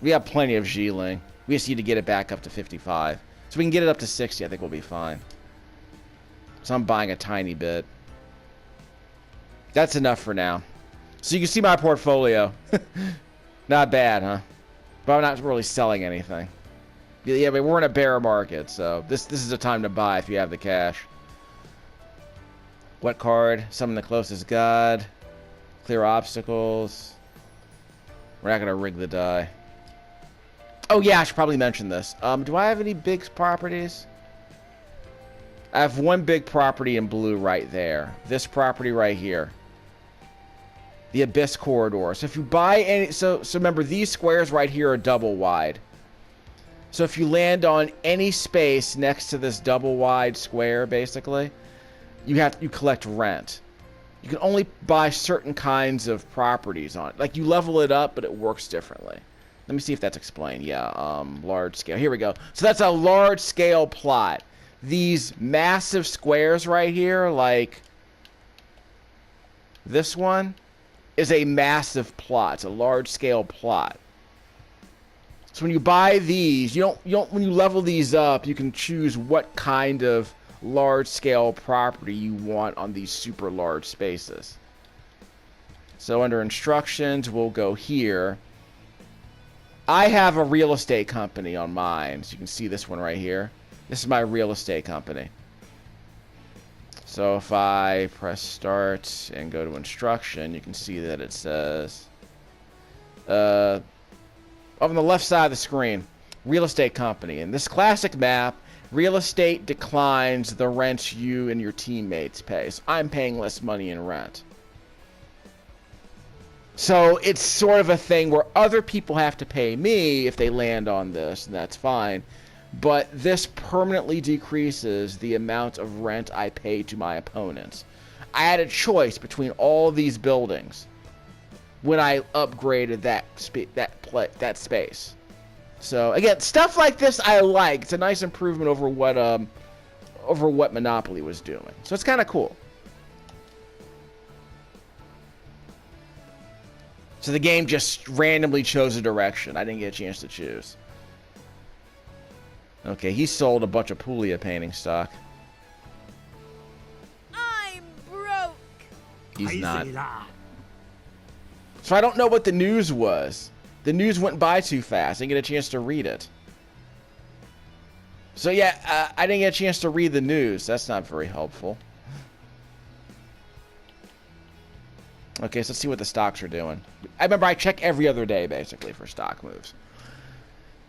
We have plenty of Xiling. We just need to get it back up to 55. So we can get it up to 60, I think we'll be fine. So I'm buying a tiny bit. That's enough for now. So you can see my portfolio. Not bad, huh? But I'm not really selling anything. Yeah, but we're in a bear market, so this is a time to buy if you have the cash. What card? Summon the closest god. Clear obstacles. We're not going to rig the die. Oh, yeah, I should probably mention this. Do I have any big properties? I have one big property in blue right there. This property right here. The Abyss Corridor. So if you buy any... So remember, these squares right here are double wide. So if you land on any space next to this double wide square, basically, you collect rent. You can only buy certain kinds of properties on it. Like, you level it up, but it works differently. Let me see if that's explained. Yeah, large scale. Here we go. So that's a large scale plot. These massive squares right here, like this one, is a massive plot. It's a large scale plot. So when you buy these, you don't when you level these up, you can choose what kind of large scale property you want on these super large spaces. So under instructions, we'll go here. I have a real estate company on mine. So you can see this one right here. This is my real estate company. So if I press start and go to instruction, you can see that it says on the left side of the screen, real estate company. In this classic map, real estate declines the rent you and your teammates pay. So I'm paying less money in rent. So it's sort of a thing where other people have to pay me if they land on this, and that's fine. But this permanently decreases the amount of rent I pay to my opponents. I had a choice between all these buildings when I upgraded that space. So again, stuff like this I like. It's a nice improvement over what Monopoly was doing. So it's kind of cool. So the game just randomly chose a direction. I didn't get a chance to choose. Okay, he sold a bunch of Puglia painting stock.
I'm broke.
He's not. So I don't know what the news was. The news went by too fast. I didn't get a chance to read it. So yeah, I didn't get a chance to read the news. That's not very helpful. Okay, so let's see what the stocks are doing. I remember I check every other day, basically, for stock moves.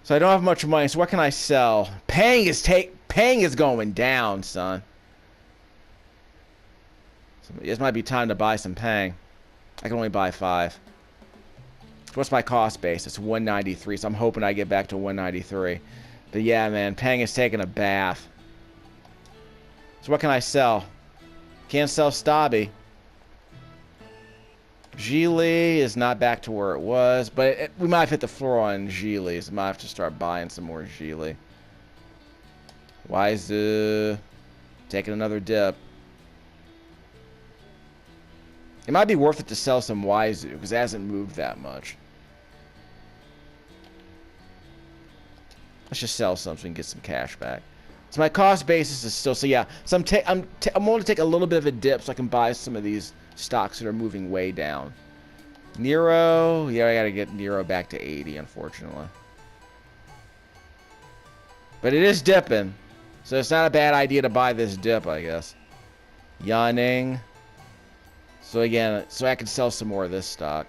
So I don't have much money, so what can I sell? Pang is going down, son. So this might be time to buy some Pang. I can only buy 5. What's my cost base? It's 193, so I'm hoping I get back to 193. But yeah, man, Pang is taking a bath. So what can I sell? Can't sell Stabby. Geely is not back to where it was, but we might have hit the floor on Geely, so I might have to start buying some more Geely. Waizu taking another dip. It might be worth it to sell some Waizu, because it hasn't moved that much. Let's just sell some so we can get some cash back. So my cost basis is still, so yeah. So I'm going to take a little bit of a dip so I can buy some of these stocks that are moving way down. Nero, yeah, I got to get Nero back to 80, unfortunately. But it is dipping, so it's not a bad idea to buy this dip, I guess. Yanning. So again, so I can sell some more of this stock.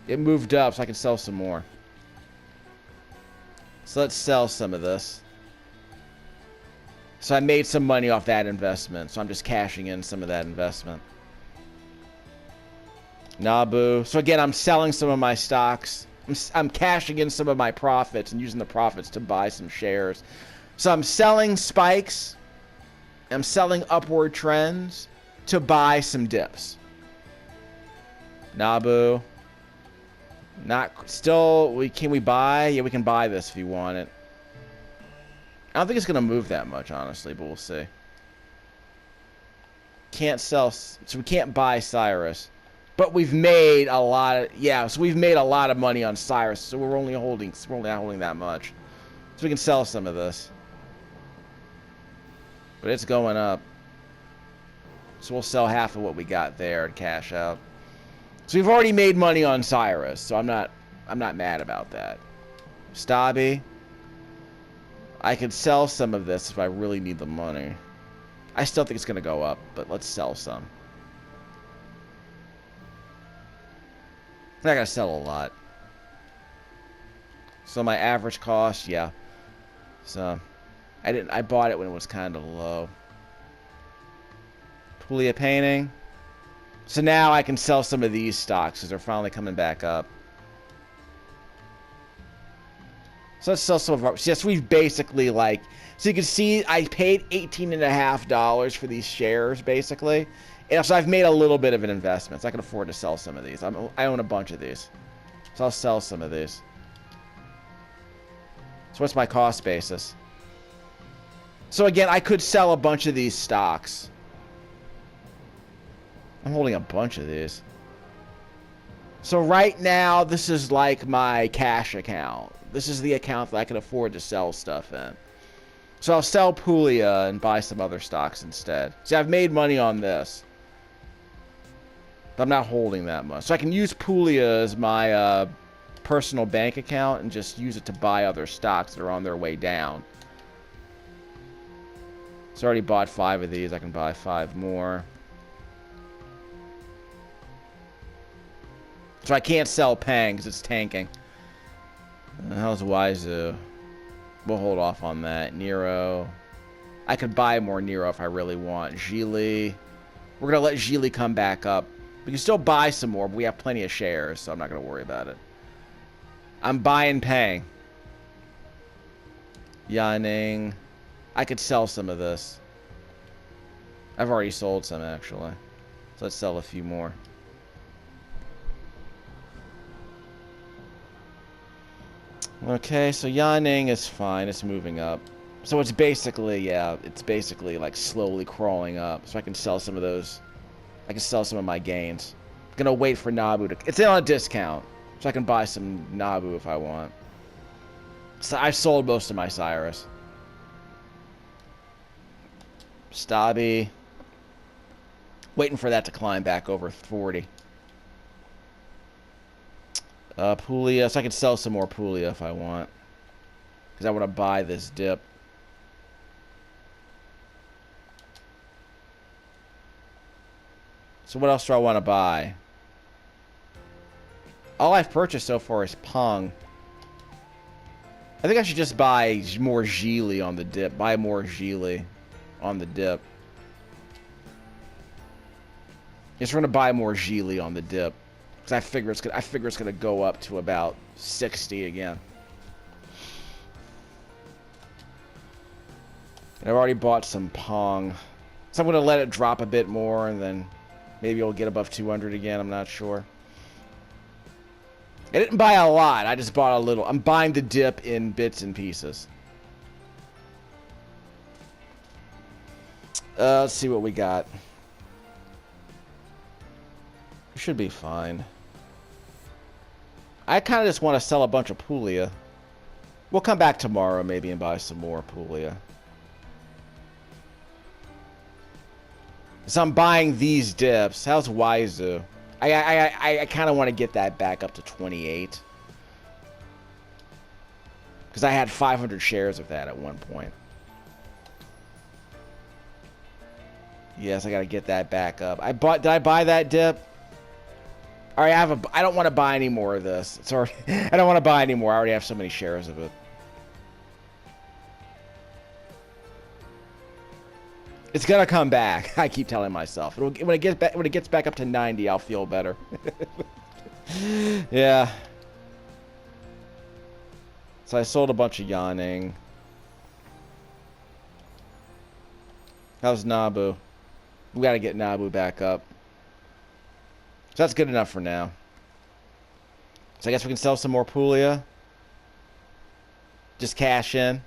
It moved up, so I can sell some more. So let's sell some of this. So I made some money off that investment, so I'm just cashing in some of that investment. Nabu. So again, I'm selling some of my stocks. I'm cashing in some of my profits and using the profits to buy some shares. So I'm selling spikes. I'm selling upward trends to buy some dips. Nabu. Not still. Can we buy? Yeah, we can buy this if you want it. I don't think it's gonna move that much, honestly, but we'll see. Can't sell, so we can't buy Cyrus, but we've made a lot of so we've made a lot of money on Cyrus. So we're only not holding that much, so we can sell some of this. But it's going up, so we'll sell half of what we got there and cash out. So we've already made money on Cyrus, so I'm not mad about that. Stabby. I could sell some of this if I really need the money. I still think it's going to go up, but let's sell some. I'm not going to sell a lot. So my average cost, yeah. So I bought it when it was kind of low. Puglia painting. So now I can sell some of these stocks because they're finally coming back up. So let's sell some of our... Yes, we've basically, like... So you can see I paid $18.50 for these shares, basically. And so I've made a little bit of an investment. So I can afford to sell some of these. I own a bunch of these. So I'll sell some of these. So what's my cost basis? So again, I could sell a bunch of these stocks. I'm holding a bunch of these. So right now, this is like my cash account. This is the account that I can afford to sell stuff in. So I'll sell Puglia and buy some other stocks instead. See, I've made money on this. But I'm not holding that much. So I can use Puglia as my personal bank account and just use it to buy other stocks that are on their way down. So I already bought 5 of these. I can buy 5 more. So I can't sell Pang because it's tanking. How's Waizu? We'll hold off on that. Nero. I could buy more Nero if I really want. Geely. We're going to let Geely come back up. We can still buy some more, but we have plenty of shares, so I'm not going to worry about it. I'm buying Pang. Yanning. I could sell some of this. I've already sold some, actually. So let's sell a few more. Okay, so Yanning is fine. It's moving up. So it's basically, yeah, it's basically like slowly crawling up. So I can sell some of those. I can sell some of my gains. I'm gonna wait for Nabu to... It's on a discount. So I can buy some Nabu if I want. So I've sold most of my Cyrus. Stabby. Waiting for that to climb back over 40. Puglia, so I can sell some more Puglia if I want. Because I want to buy this dip. So what else do I want to buy? All I've purchased so far is Pong. I think I should just buy more Geely on the dip. Buy more Geely on the dip. Just going to buy more Geely on the dip. Because I figure it's gonna go up to about 60 again. And I've already bought some Pong. So I'm going to let it drop a bit more, and then maybe it'll get above 200 again. I'm not sure. I didn't buy a lot. I just bought a little. I'm buying the dip in bits and pieces. Let's see what we got. We should be fine. I kind of just want to sell a bunch of Puglia. We'll come back tomorrow maybe and buy some more Puglia. So I'm buying these dips. How's Waizu? I kind of want to get that back up to 28. Because I had 500 shares of that at one point. Yes, I got to get that back up. Did I buy that dip? Alright, I don't want to buy any more of this. Sorry. I don't want to buy any more. I already have so many shares of it. It's gonna come back. I keep telling myself. When it gets back up to 90, I'll feel better. Yeah. So I sold a bunch of Yawning. How's Nabu? We gotta get Nabu back up. So that's good enough for now. So I guess we can sell some more Puglia. Just cash in.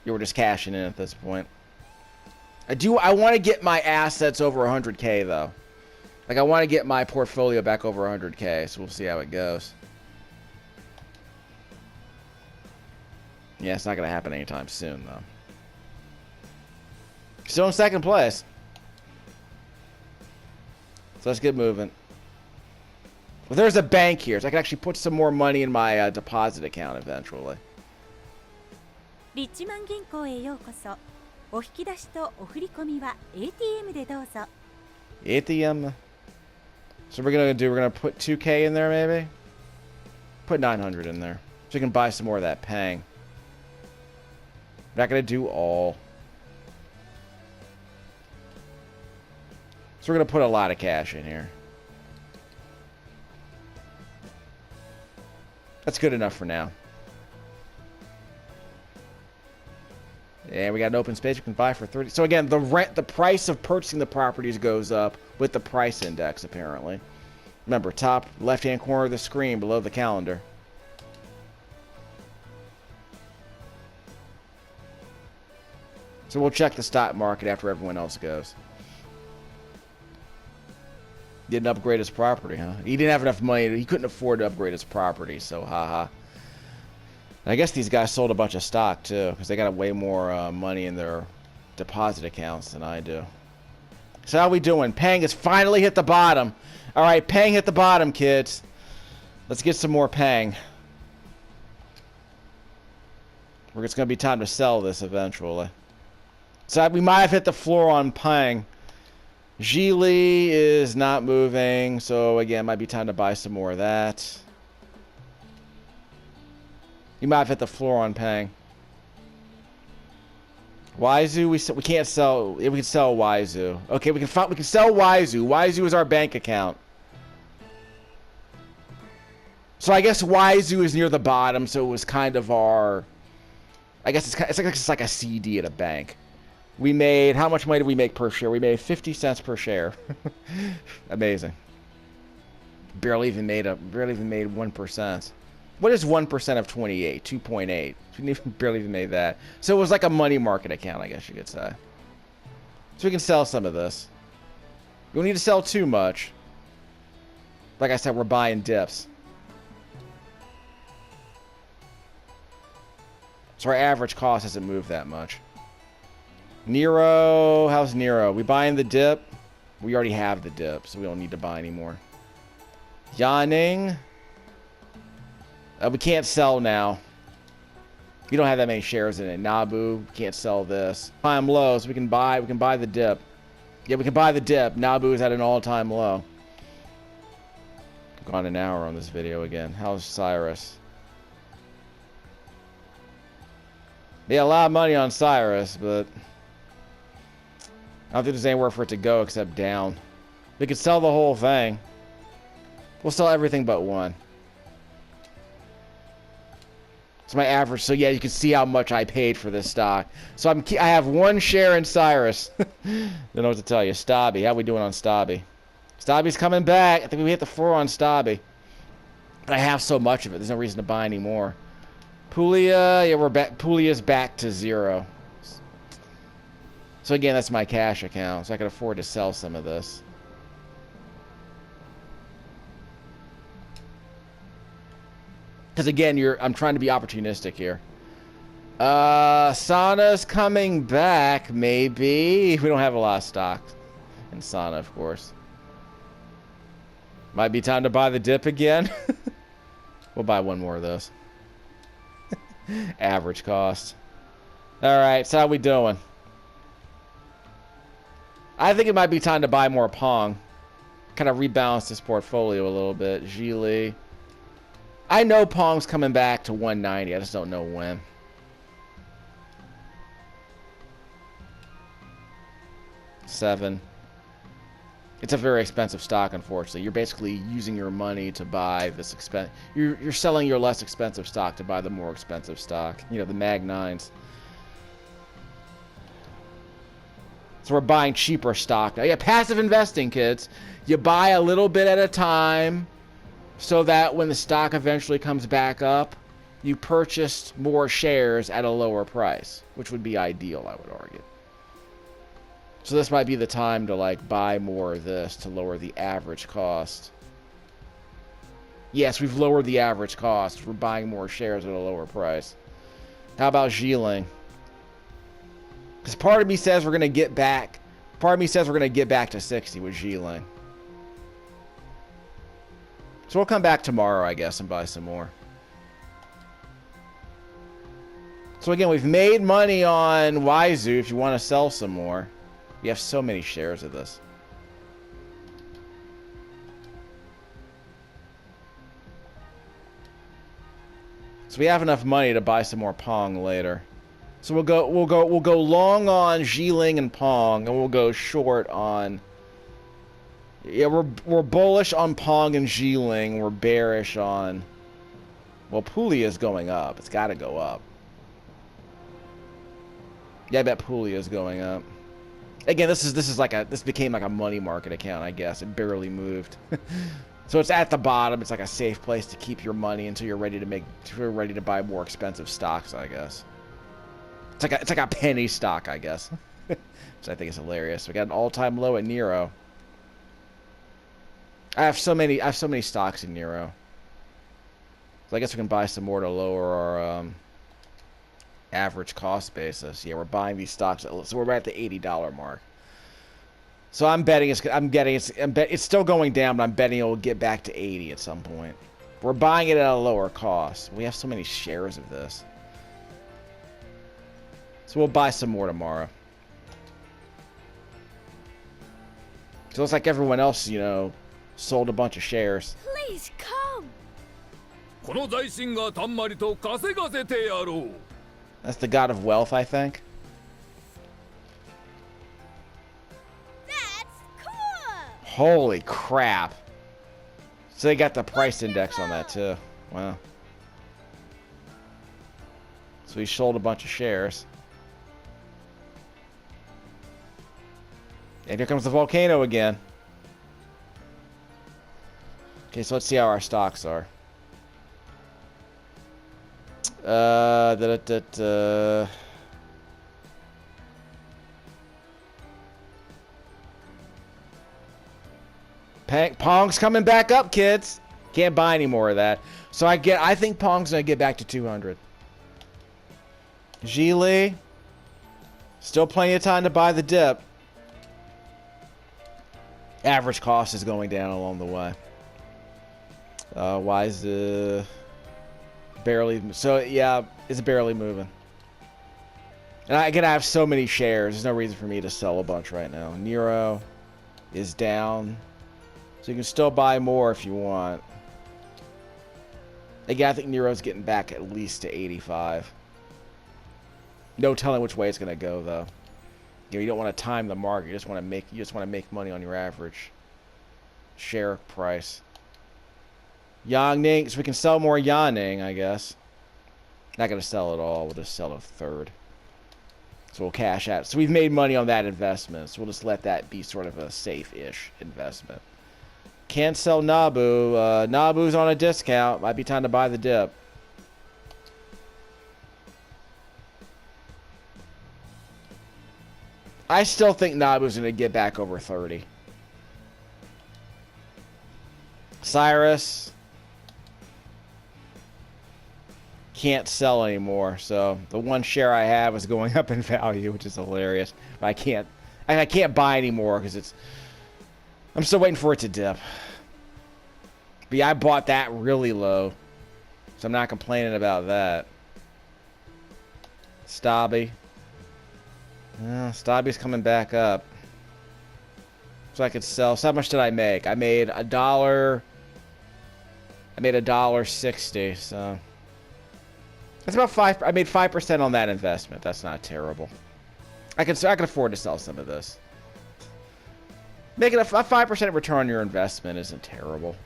We're just cashing in at this point. I want to get my assets over 100K though. Like I want to get my portfolio back over 100K, so we'll see how it goes. Yeah, it's not going to happen anytime soon though. Still in second place. So let's get moving. Well, there's a bank here, so I can actually put some more money in my deposit account eventually.
Richman 銀行へようこそ。お引き出しとお振り込みは ATM でどうぞ。
ATM. So we're gonna put 2K in there maybe? Put 900 in there. So we can buy some more of that Pang. We're not gonna do all. So we're gonna put a lot of cash in here. That's good enough for now. And we got an open space we can buy for 30. So again, the price of purchasing the properties goes up with the price index, apparently. Remember, top left-hand corner of the screen below the calendar. So we'll check the stock market after everyone else goes. Didn't upgrade his property, huh? He didn't have enough money. He couldn't afford to upgrade his property, so haha. I guess these guys sold a bunch of stock, too, because they got way more money in their deposit accounts than I do. So how we doing? Pang has finally hit the bottom. All right, Pang hit the bottom, kids. Let's get some more Pang. It's going to be time to sell this eventually. So we might have hit the floor on Pang. Geely is not moving, so again, might be time to buy some more of that. You might have hit the floor on Pang. Waizu, we can't sell. We can sell Waizu. Okay, we can sell Waizu. Waizu is our bank account. So I guess Waizu is near the bottom, so it was kind of our. I guess it's like a CD at a bank. We made, how much money did we make per share? We made 50 cents per share. Amazing. Barely even made 1%. What is 1% of 28? 2.8. We barely even made that. So it was like a money market account, I guess you could say. So we can sell some of this. We don't need to sell too much. Like I said, we're buying dips. So our average cost hasn't moved that much. Nero, how's Nero? We buying the dip? We already have the dip, so we don't need to buy anymore. Yanning. We can't sell now. You don't have that many shares in it. Nabu, can't sell this. Time low, so we can buy the dip. Yeah, we can buy the dip. Nabu is at an all-time low. Gone an hour on this video again. How's Cyrus? Yeah, a lot of money on Cyrus, but I don't think there's anywhere for it to go except down. We could sell the whole thing. We'll sell everything but one. It's my average. So yeah, you can see how much I paid for this stock. So I have one share in Cyrus. Don't know what to tell you. Stabby, how we doing on Stabby? Stabby's coming back. I think we hit the floor on Stabby. But I have so much of it. There's no reason to buy any more. Puglia, yeah, we're back. Puglia's back to 0. So again, that's my cash account. So I can afford to sell some of this. Because again, I'm trying to be opportunistic here. Sana's coming back, maybe. We don't have a lot of stock in Sana, of course. Might be time to buy the dip again. We'll buy one more of those. Average cost. Alright, so how we doing? I think it might be time to buy more Pong. Kind of rebalance this portfolio a little bit. Geely. I know Pong's coming back to 190. I just don't know when. $7. It's a very expensive stock, unfortunately. You're basically using your money to buy this expensive. You're selling your less expensive stock to buy the more expensive stock. You know, the Mag 9s. So we're buying cheaper stock now. Yeah, passive investing, kids. You buy a little bit at a time, so that when the stock eventually comes back up, you purchased more shares at a lower price, which would be ideal, I would argue. So this might be the time to like buy more of this to lower the average cost. Yes, we've lowered the average cost. We're buying more shares at a lower price. How about Xiling? Because part of me says we're going to get back. Part of me says we're going to get back to 60 with Xiling. So we'll come back tomorrow, I guess, and buy some more. So again, we've made money on Waizu if you want to sell some more. We have so many shares of this. So we have enough money to buy some more Pong later. So we'll go long on Xiling and Pong, and we'll go short on. Yeah, we're bullish on Pong and Xiling. We're bearish on. Well, Puglia is going up. It's got to go up. Yeah, I bet Puglia is going up. Again, this became like a money market account, I guess. It barely moved. So it's at the bottom. It's like a safe place to keep your money until you're ready to buy more expensive stocks, I guess. It's like a penny stock, I guess. Which I think is hilarious. We got an all-time low at Nero. I have so many stocks in Nero. So I guess we can buy some more to lower our average cost basis. Yeah, we're buying these stocks so we're at the $80 mark. So I'm betting it's still going down, but I'm betting it will get back to 80 at some point. We're buying it at a lower cost. We have so many shares of this. So we'll buy some more tomorrow. So it looks like everyone else, you know, sold a bunch of shares.
Please come.
That's the god of wealth, I think.
That's cool.
Holy crap. So they got the price index on that too. Wow. So he sold a bunch of shares. And here comes the volcano again. Okay, so let's see how our stocks are. Pong's coming back up, kids. Can't buy any more of that. So I think Pong's gonna get back to 200. Geely, still plenty of time to buy the dip. Average cost is going down along the way. Why is the barely? So yeah, It's barely moving. And again, I have so many shares. There's no reason for me to sell a bunch right now. Nero is down. So you can still buy more if you want. Again, I think Nero's getting back at least to 85. No telling which way it's going to go, though. You don't want to time the market. You just want to make money on your average share price. Yangning, so we can sell more Yangning, I guess. Not going to sell it all. We'll just sell a third. So we'll cash out. So we've made money on that investment. So we'll just let that be sort of a safe-ish investment. Can't sell Nabu. Nabu's on a discount. Might be time to buy the dip. I still think Nabu's going to get back over 30. Cyrus can't sell anymore, so the one share I have is going up in value, which is hilarious. But I can't buy anymore because I'm still waiting for it to dip. But yeah, I bought that really low, so I'm not complaining about that. Stabby. Stabby's coming back up. So I could sell. So how much did I make? I made $1. I made $1.60. So that's about 5. I made 5% on that investment. That's not terrible. I can afford to sell some of this. Making a 5% return on your investment isn't terrible.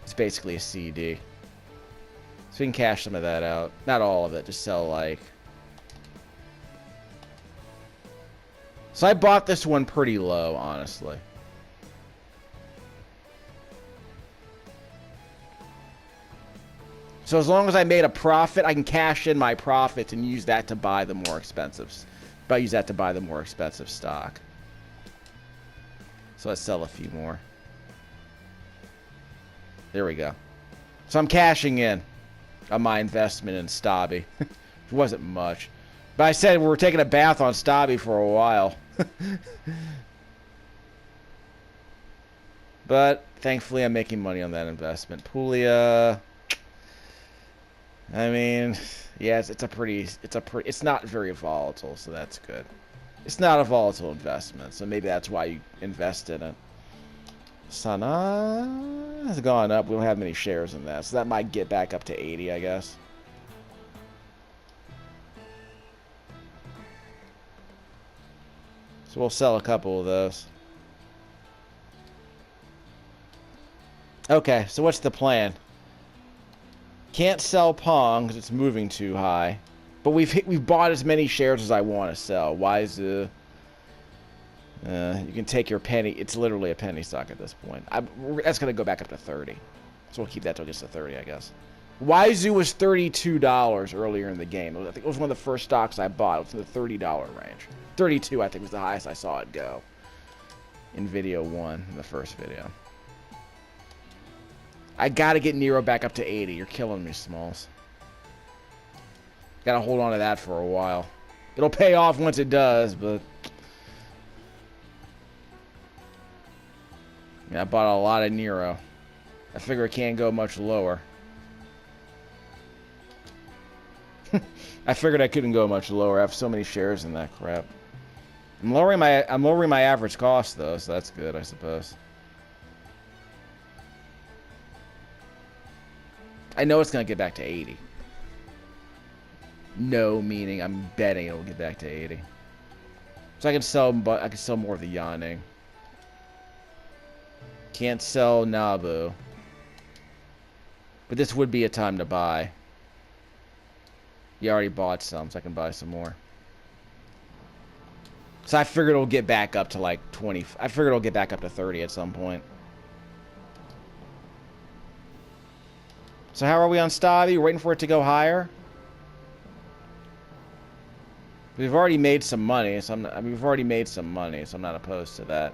It's basically a CD. So we can cash some of that out. Not all of it. Just sell like. So I bought this one pretty low, honestly. So as long as I made a profit, I can cash in my profits and use that to buy the more expensive. But use that to buy the more expensive stock. So let's sell a few more. There we go. So I'm cashing in on my investment in Stabby. It wasn't much. But I said we were taking a bath on Stabby for a while. But thankfully I'm making money on that investment. Puglia, I mean, yes, it's not very volatile, so that's good. It's not a volatile investment, so maybe that's why you invest in it. Sana has gone up. We don't have many shares in that, so that might get back up to 80, I guess. So we'll sell a couple of those. Okay, so what's the plan? Can't sell Pong because it's moving too high. But we've bought as many shares as I want to sell. Waizu. You can take your penny. It's literally a penny stock at this point. That's going to go back up to 30. So we'll keep that till it gets to 30, I guess. Waizu was $32 earlier in the game. I think it was one of the first stocks I bought. It was in the $30 range. 32, I think, was the highest I saw it go. In video 1, in the first video. I gotta get Nero back up to 80. You're killing me, Smalls. Gotta hold on to that for a while. It'll pay off once it does, but... yeah, I bought a lot of Nero. I figure it can't go much lower. I figured I couldn't go much lower. I have so many shares in that crap. I'm lowering my average cost though, so that's good, I suppose. I know it's gonna get back to 80. No, meaning I'm betting it'll get back to 80. So I can sell more of the Yawning. Can't sell Nabu. But this would be a time to buy. You already bought some, so I can buy some more. So I figured it'll get back up to like 20. I figured it'll get back up to 30 at some point. So how are we on Stabby? We're waiting for it to go higher? We've already made some money, so we've already made some money, so I'm not opposed to that.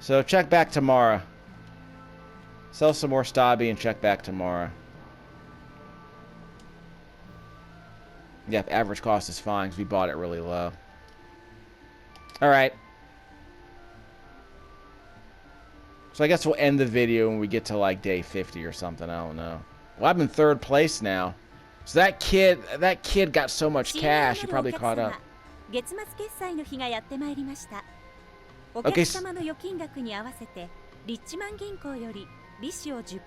So check back tomorrow. Sell some more Stabby and check back tomorrow. Yeah, average cost is fine because we bought it really low. Alright. So I guess we'll end the video when we get to like day 50 or something. I don't know. Well, I'm in 3rd place now. So that kid got so much cash, he probably caught up.
月末決済の日がやってまいりました。お
Okay.
客様の預金額に合わせてリッチマン銀行より利子を 10%。も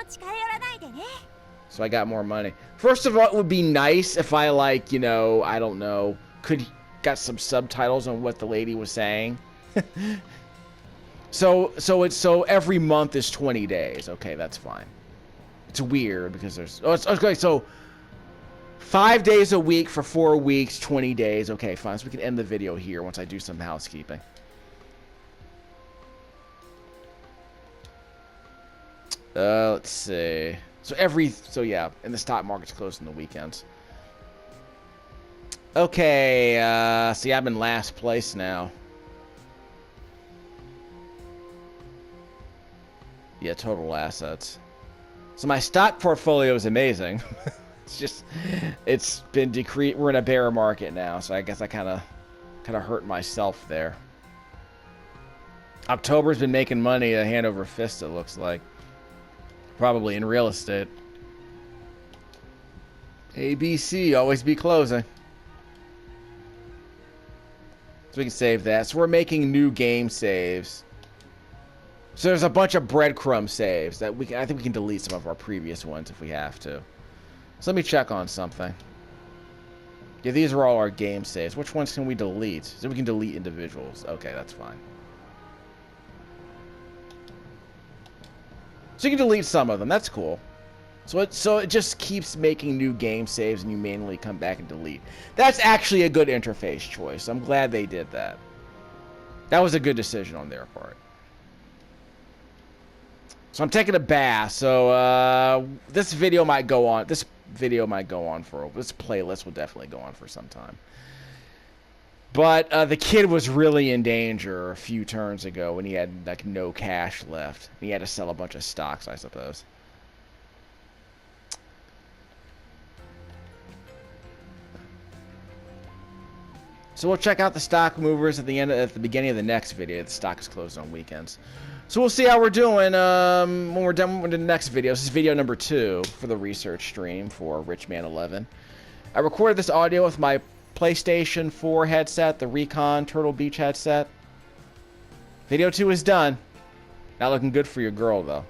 う近寄らないでね。
So I got more money. First of all, it would be nice if I, like, you know, I don't know, got some subtitles on what the lady was saying. So every month is 20 days. Okay, that's fine. It's weird because there's it's okay. So 5 days a week for 4 weeks, 20 days. Okay, fine. So we can end the video here once I do some housekeeping. Let's see. So yeah, and the stock market's closed on the weekends. Okay, see, I'm in last place now. Yeah, total assets. So my stock portfolio is amazing. It's been decreased. We're in a bear market now, so I guess I kind of hurt myself there. October's been making money hand over fist, it looks like. Probably in real estate. ABC, always be closing. So we can save that. So we're making new game saves. So there's a bunch of breadcrumb saves that I think we can delete some of our previous ones if we have to. So let me check on something. Yeah, these are all our game saves. Which ones can we delete? So we can delete individuals. Okay, that's fine. So you can delete some of them. That's cool. So it just keeps making new game saves and you manually come back and delete. That's actually a good interface choice. I'm glad they did that. That was a good decision on their part. So I'm taking a bath. So this video might go on. This playlist will definitely go on for some time. But the kid was really in danger a few turns ago when he had like no cash left. He had to sell a bunch of stocks, I suppose. So we'll check out the stock movers at the beginning of the next video. The stock is closed on weekends. So we'll see how we're doing when we're done with the next video. This is video number 2 for the research stream for Richman 11. I recorded this audio with my PlayStation 4 headset, the Recon Turtle Beach headset. Video 2 is done. Not looking good for your girl, though.